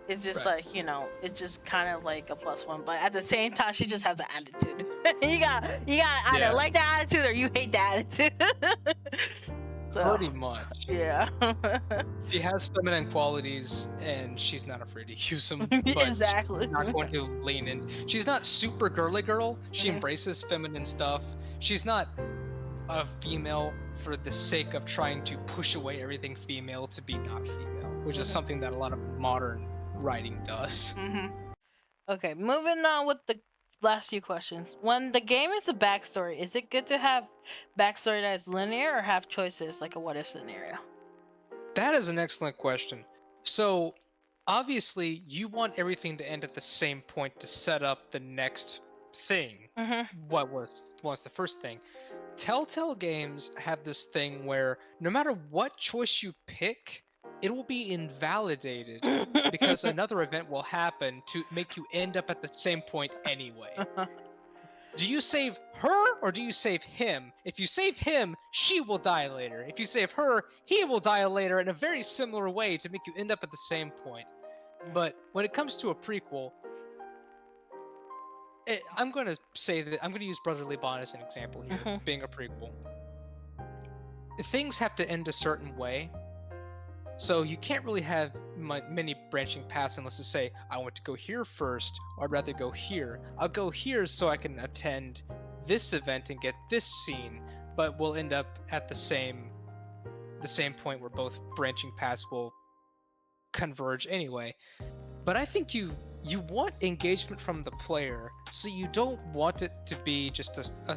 it's just Right. like, you know, it's just kind of like a plus one. But at the same time, she just has an attitude. you got either Yeah. like the attitude or you hate the attitude. So, Pretty much. yeah. She has feminine qualities and she's not afraid to use them. But Exactly. She's not going to lean in. She's not super girly girl. She Mhm. embraces feminine stuff. She's not a female for the sake of trying to push away everything female to be not female, which is Mhm. something that a lot of modern writing does. Okay, moving on with the last few questions. When the game is a backstory, is it good to have backstory that is linear or have choices like a what if scenario? That is an excellent question. So, obviously, you want everything to end at the same point to set up the next thing. What was the first thing? Telltale games have this thing where no matter what choice you pick, it will be invalidated because another event will happen to make you end up at the same point anyway. Do you save her or do you save him? If you save him, she will die later. If you save her, he will die later in a very similar way to make you end up at the same point. But when it comes to a prequel, I'm going to say that I'm going to use Brotherly Bond as an example here, being a prequel. Things have to end a certain way. So you can't really have many branching paths unless you say, I want to go here first, or I'd rather go here. I'll go here so I can attend this event and get this scene, but we'll end up at the same point where both branching paths will converge anyway. But I think you want engagement from the player, so you don't want it to be just a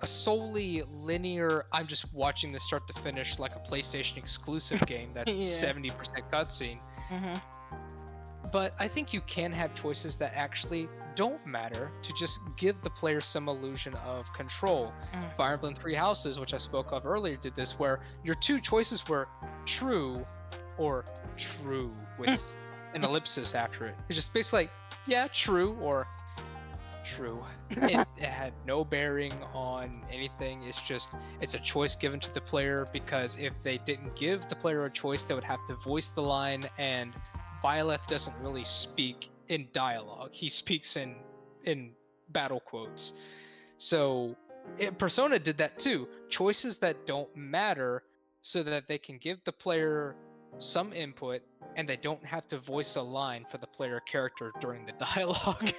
solely linear, I'm just watching this start to finish like a PlayStation exclusive game that's 70% cutscene. But I think you can have choices that actually don't matter to just give the player some illusion of control. Fire Emblem Three Houses, which I spoke of earlier, did this, where your two choices were true or true with an ellipsis after it. It's just basically like, yeah, true or true. It had no bearing on anything. It's a choice given to the player, because if they didn't give the player a choice, they would have to voice the line, and Byleth doesn't really speak in dialogue. He speaks in battle quotes. So Persona did that too. Choices that don't matter so that they can give the player some input and they don't have to voice a line for the player character during the dialogue.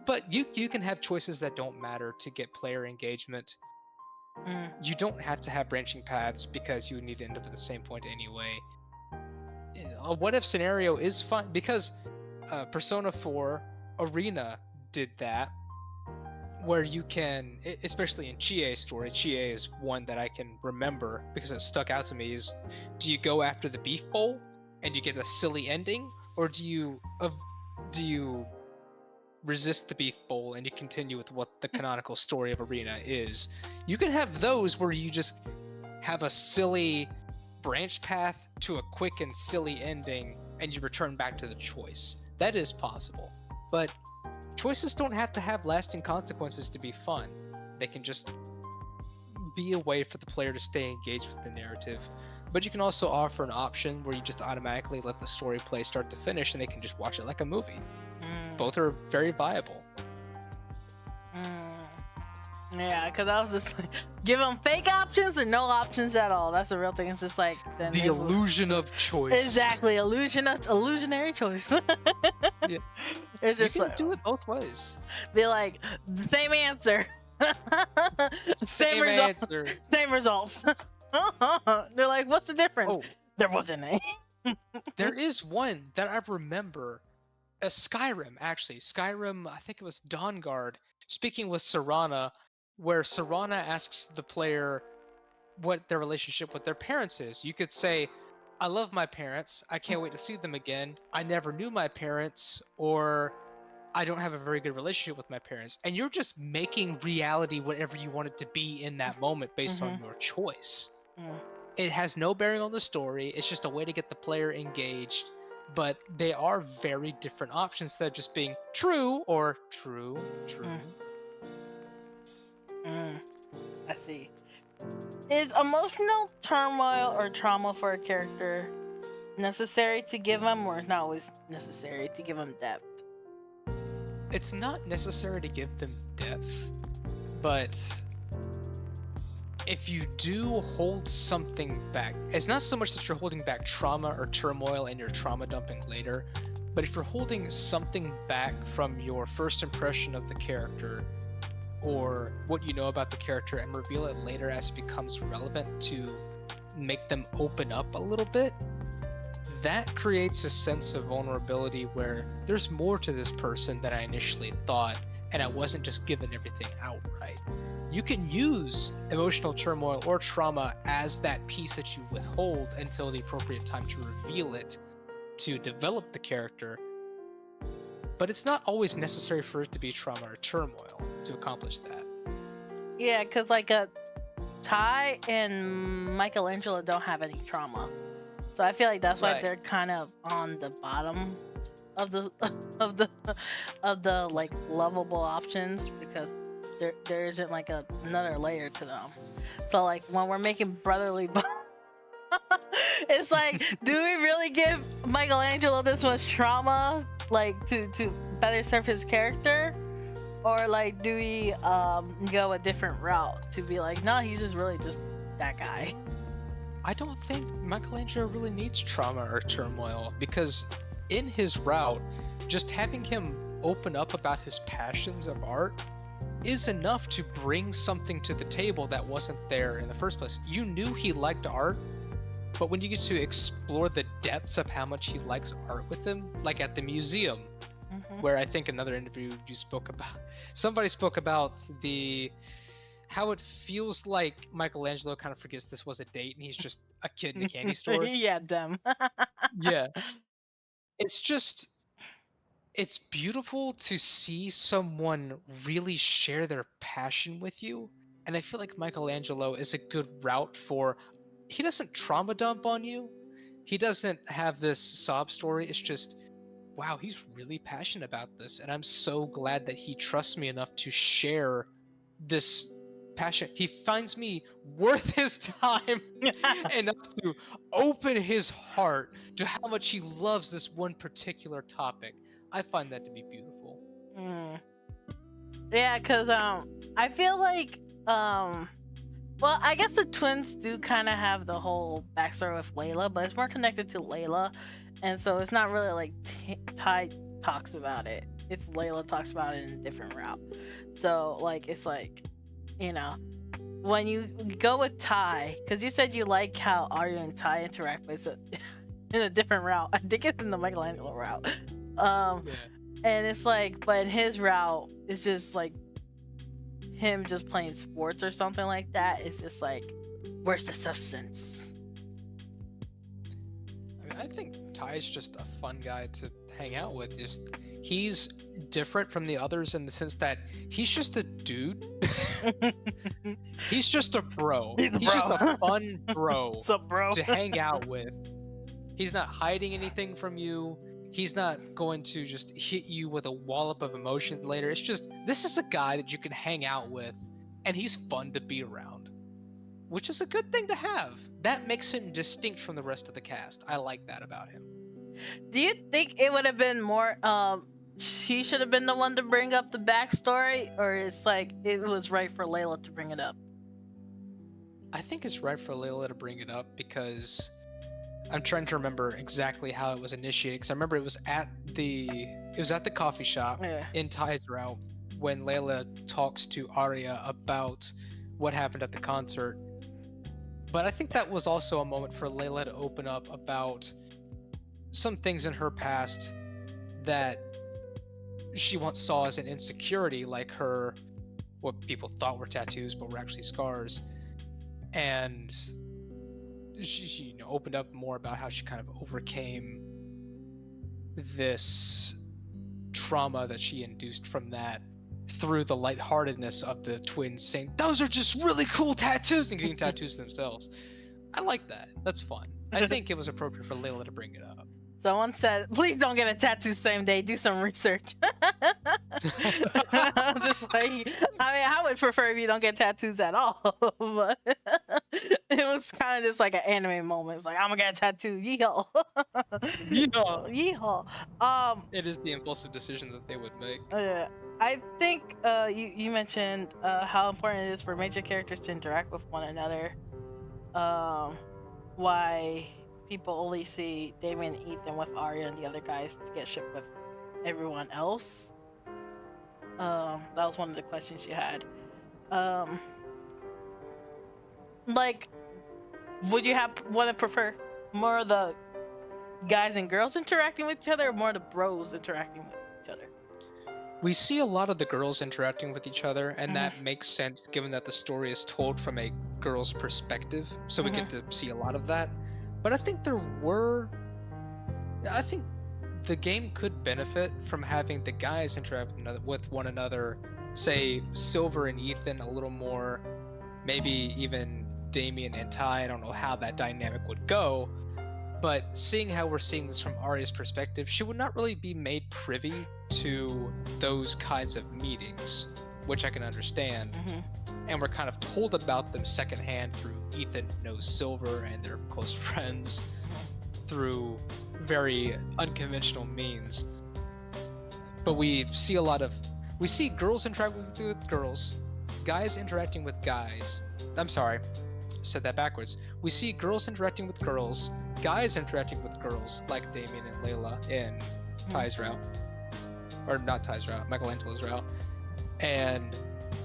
But you can have choices that don't matter to get player engagement. You don't have to have branching paths because you need to end up at the same point anyway. A what if scenario is fun because Persona 4 Arena did that, where you can, especially in Chie's story, Chie is one that I can remember because it stuck out to me, is do you go after the beef bowl and you get a silly ending, or do you resist the beef bowl and you continue with what the canonical story of Arena is? You can have those where you just have a silly branch path to a quick and silly ending and you return back to the choice. That is possible. But choices don't have to have lasting consequences to be fun. They can just be a way for the player to stay engaged with the narrative. But you can also offer an option where you just automatically let the story play start to finish and they can just watch it like a movie. Both are very viable. Yeah, because I was just like, give them fake options or no options at all. That's the real thing. It's just like then The illusion of choice. Exactly, illusionary choice. Yeah. It's You just can like, do it both ways. be like the same answer, same result, answer. same results. They're like, what's the difference? Oh, There wasn't any. there is one that I remember. Skyrim, actually. Skyrim, I think it was Dawnguard, speaking with Serana, where Serana asks the player what their relationship with their parents is. You could say, I love my parents, I can't wait to see them again, I never knew my parents, or I don't have a very good relationship with my parents. And you're just making reality whatever you want it to be in that moment based on your choice. It has no bearing on the story, it's just a way to get the player engaged. But they are very different options instead of just being true or true. I see. Is emotional turmoil or trauma for a character necessary to give them, or is not always necessary to give them depth? It's not necessary to give them depth, but if you do hold something back, it's not so much that you're holding back trauma or turmoil and you're trauma dumping later, but if you're holding something back from your first impression of the character or what you know about the character and reveal it later as it becomes relevant to make them open up a little bit, that creates a sense of vulnerability where there's more to this person than I initially thought, and I wasn't just given everything outright. You can use emotional turmoil or trauma as that piece that you withhold until the appropriate time to reveal it to develop the character, but it's not always necessary for it to be trauma or turmoil to accomplish that. Yeah, because like Ty and Michelangelo don't have any trauma, so I feel like that's why they're kind of on the bottom of the of the like lovable options, because there isn't like another layer to them. So like when we're making brotherly bonds, it's like, do we really give Michelangelo this much trauma like to better serve his character, or like do we go a different route to be like, no, he's just really just that guy? I don't think Michelangelo really needs trauma or turmoil, because in his route, just having him open up about his passions of art is enough to bring something to the table that wasn't there in the first place. You knew he liked art, but when you get to explore the depths of how much he likes art with him, like at the museum, where I think another interview you spoke about, somebody spoke about how it feels like Michelangelo kind of forgets this was a date and he's just a kid in a candy store. Yeah, them. Yeah. It's beautiful to see someone really share their passion with you. And I feel like Michelangelo is a good route for, he doesn't trauma dump on you. He doesn't have this sob story. It's just, wow, he's really passionate about this. And I'm so glad that he trusts me enough to share this passion. He finds me worth his time enough to open his heart to how much he loves this one particular topic. I find that to be beautiful. Yeah, because I feel like well, I guess the twins do kind of have the whole backstory with Layla, but it's more connected to Layla, and so it's not really like Ty talks about it. It's Layla talks about it in a different route. So like it's like, you know, when you go with Ty, because you said you like how Arya and Ty interact, but it's in a different route. I think it's in the Michelangelo route. And it's like, but in his route, it's just like him just playing sports or something like that. It's just like, where's the substance? I mean, I think Ty's just a fun guy to hang out with. He's different from the others in the sense that he's just a dude. He's just a bro. He's just a fun bro, What's up, bro? to hang out with. He's not hiding anything from you. He's not going to just hit you with a wallop of emotion later. It's just, this is a guy that you can hang out with, and he's fun to be around, which is a good thing to have. That makes him distinct from the rest of the cast. I like that about him. Do you think it would have been more she should have been the one to bring up the backstory, or it's like it was right for Layla to bring it up? I think it's right for Layla to bring it up because I'm trying to remember exactly how it was initiated. Because I remember it was at the coffee shop Yeah. in Ty's route when Layla talks to Arya about what happened at the concert. But I think that was also a moment for Layla to open up about some things in her past that she once saw as an insecurity, like her, what people thought were tattoos but were actually scars. And she opened up more about how she kind of overcame this trauma that she induced from that through the lightheartedness of the twins saying, "Those are just really cool tattoos," and getting tattoos themselves. I like that. That's fun. I think it was appropriate for Layla to bring it up. Someone said, please don't get a tattoo same day. Do some research. Just like, I mean, I would prefer if you don't get tattoos at all. But it was kind of just like an anime moment. It's like, I'm gonna get a tattoo. Yeehaw. Yeehaw. Yeehaw. It is the impulsive decision that they would make. I think you mentioned how important it is for major characters to interact with one another. Why people only see Damien and Ethan with Arya and the other guys to get shipped with everyone else. That was one of the questions you had. Like, would you want to prefer more of the guys and girls interacting with each other, or more of the bros interacting with each other? We see a lot of the girls interacting with each other, and that makes sense given that the story is told from a girl's perspective, so we get to see a lot of that. But I think the game could benefit from having the guys interact with one another, say Silver and Ethan a little more, maybe even Damien and Ty. I don't know how that dynamic would go, but seeing how we're seeing this from Arya's perspective, she would not really be made privy to those kinds of meetings, which I can understand. And we're kind of told about them secondhand through Ethan knows Silver and they're close friends through very unconventional means. But we see girls interacting with girls, guys interacting with guys. I'm sorry, said that backwards. We see girls interacting with girls, guys interacting with girls, like Damien and Layla in Ty's route. Or not Ty's route, Michelangelo's route. And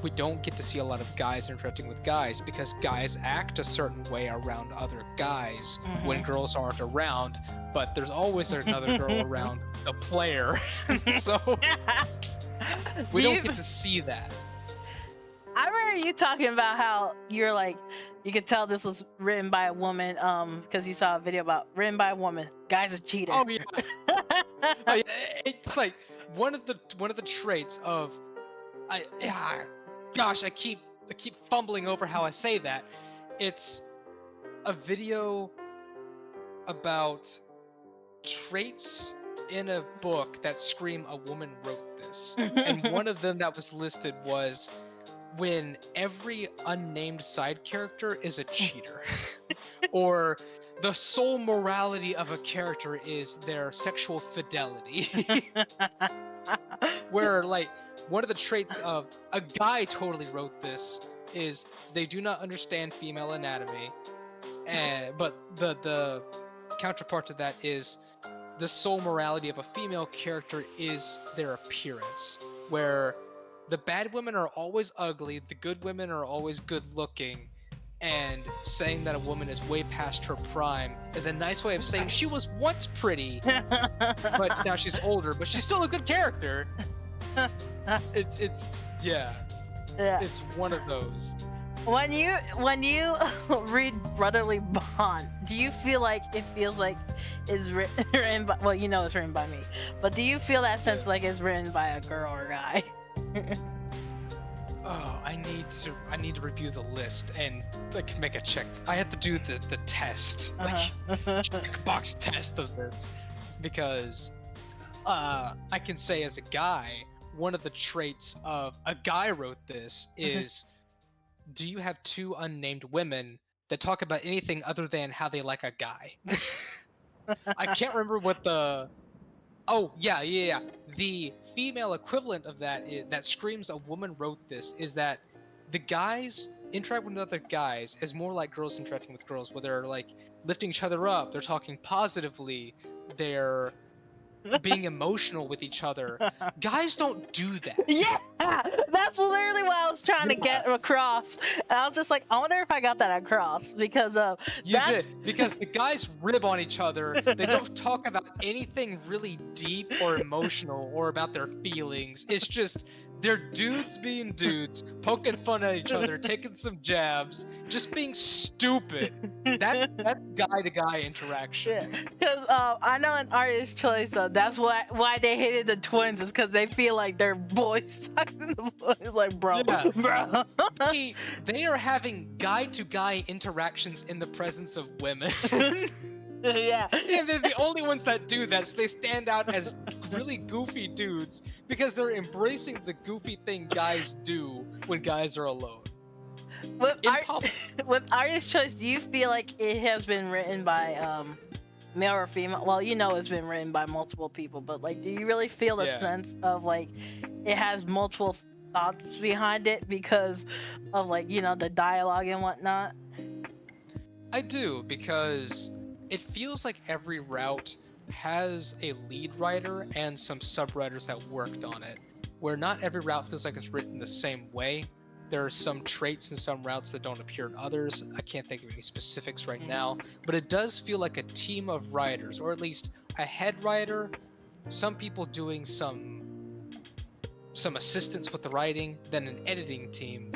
we don't get to see a lot of guys interacting with guys because guys act a certain way around other guys when girls aren't around, but there's always another girl around the player. So we don't get to see that. I remember you talking about how you're like, you could tell this was written by a woman, because you saw a video about written by a woman. Guys are cheaters. Oh yeah. It's like one of the traits of gosh, I keep fumbling over how I say that. It's a video about traits in a book that scream a woman wrote this. And one of them that was listed was when every unnamed side character is a cheater. Or the sole morality of a character is their sexual fidelity. Where, like, one of the traits of a guy totally wrote this is they do not understand female anatomy, but the counterpart to that is the sole morality of a female character is their appearance, where the bad women are always ugly, the good women are always good looking, and saying that a woman is way past her prime is a nice way of saying she was once pretty, but now she's older, but she's still a good character. It's it's one of those. When you read Brotherly Bond, do you feel like it feels like it's written by, well, you know it's written by me, but do you feel that sense like it's written by a girl or a guy? Oh, I need to review the list and like make a check. I have to do the test, like checkbox test of this, because I can say as a guy, one of the traits of a guy wrote this is, do you have two unnamed women that talk about anything other than how they like a guy? I can't remember what the Oh yeah. The female equivalent of that that screams a woman wrote this is that the guys interact with other guys is more like girls interacting with girls, where they're like lifting each other up, they're talking positively, they're being emotional with each other. Guys don't do that. Yeah, that's literally what I was trying to get across. And I was just like, I wonder if I got that across because You did, because the guys rib on each other. They don't talk about anything really deep or emotional or about their feelings. It's just they're dudes being dudes, poking fun at each other, taking some jabs, just being stupid. That's guy-to-guy interaction. because I know in Artist's Choice, that's why they hated the twins is because they feel like they're boys talking to boys. Like, bro, Yeah. bro. They are having guy-to-guy interactions in the presence of women. Yeah. And they're the only ones that do that, so they stand out as really goofy dudes because they're embracing the goofy thing guys do when guys are alone. With, In public. with Artist's Choice, do you feel like it has been written by male or female? Well, you know it's been written by multiple people, but like, do you really feel the Yeah. sense of like it has multiple thoughts behind it because of like, you know, the dialogue and whatnot? I do, because it feels like every route has a lead writer and some sub-writers that worked on it, where not every route feels like it's written the same way. There are some traits in some routes that don't appear in others. I can't think of any specifics right now, but it does feel like a team of writers, or at least a head writer, some people doing some assistance with the writing, then an editing team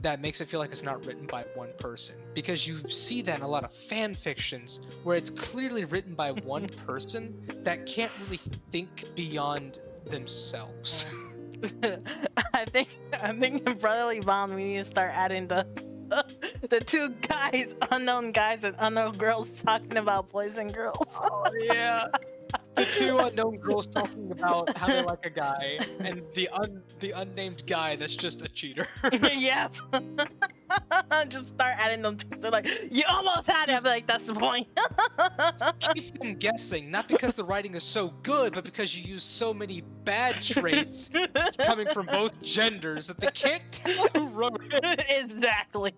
that makes it feel like it's not written by one person. Because you see that in a lot of fan fictions where it's clearly written by one person that can't really think beyond themselves. I think in Brotherly Bond we need to start adding the two guys, unknown guys and unknown girls talking about boys and girls. Oh yeah. The two unknown girls talking about how they like a guy, and the unnamed guy that's just a cheater. Yeah. Just start adding them. They're like, you almost had it. I'm like, that's the point. Keep them guessing, not because the writing is so good, but because you use so many bad traits coming from both genders that they can't tell who wrote it. Exactly.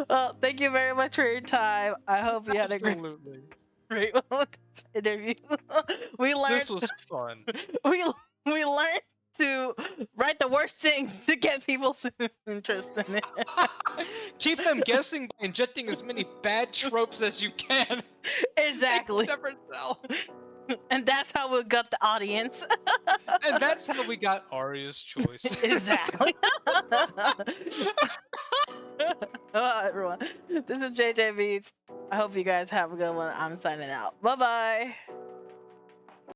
Well, thank you very much for your time. I hope you had a Absolutely. great one with this interview. We learned This was fun. we learned to write the worst things to get people's interest in it. Keep them guessing by injecting as many bad tropes as you can. Exactly. Never tell. And that's how we got the audience. And that's how we got Arya's Choice. Exactly. Everyone, this is JJBEATS. I hope you guys have a good one. I'm signing out. Bye bye.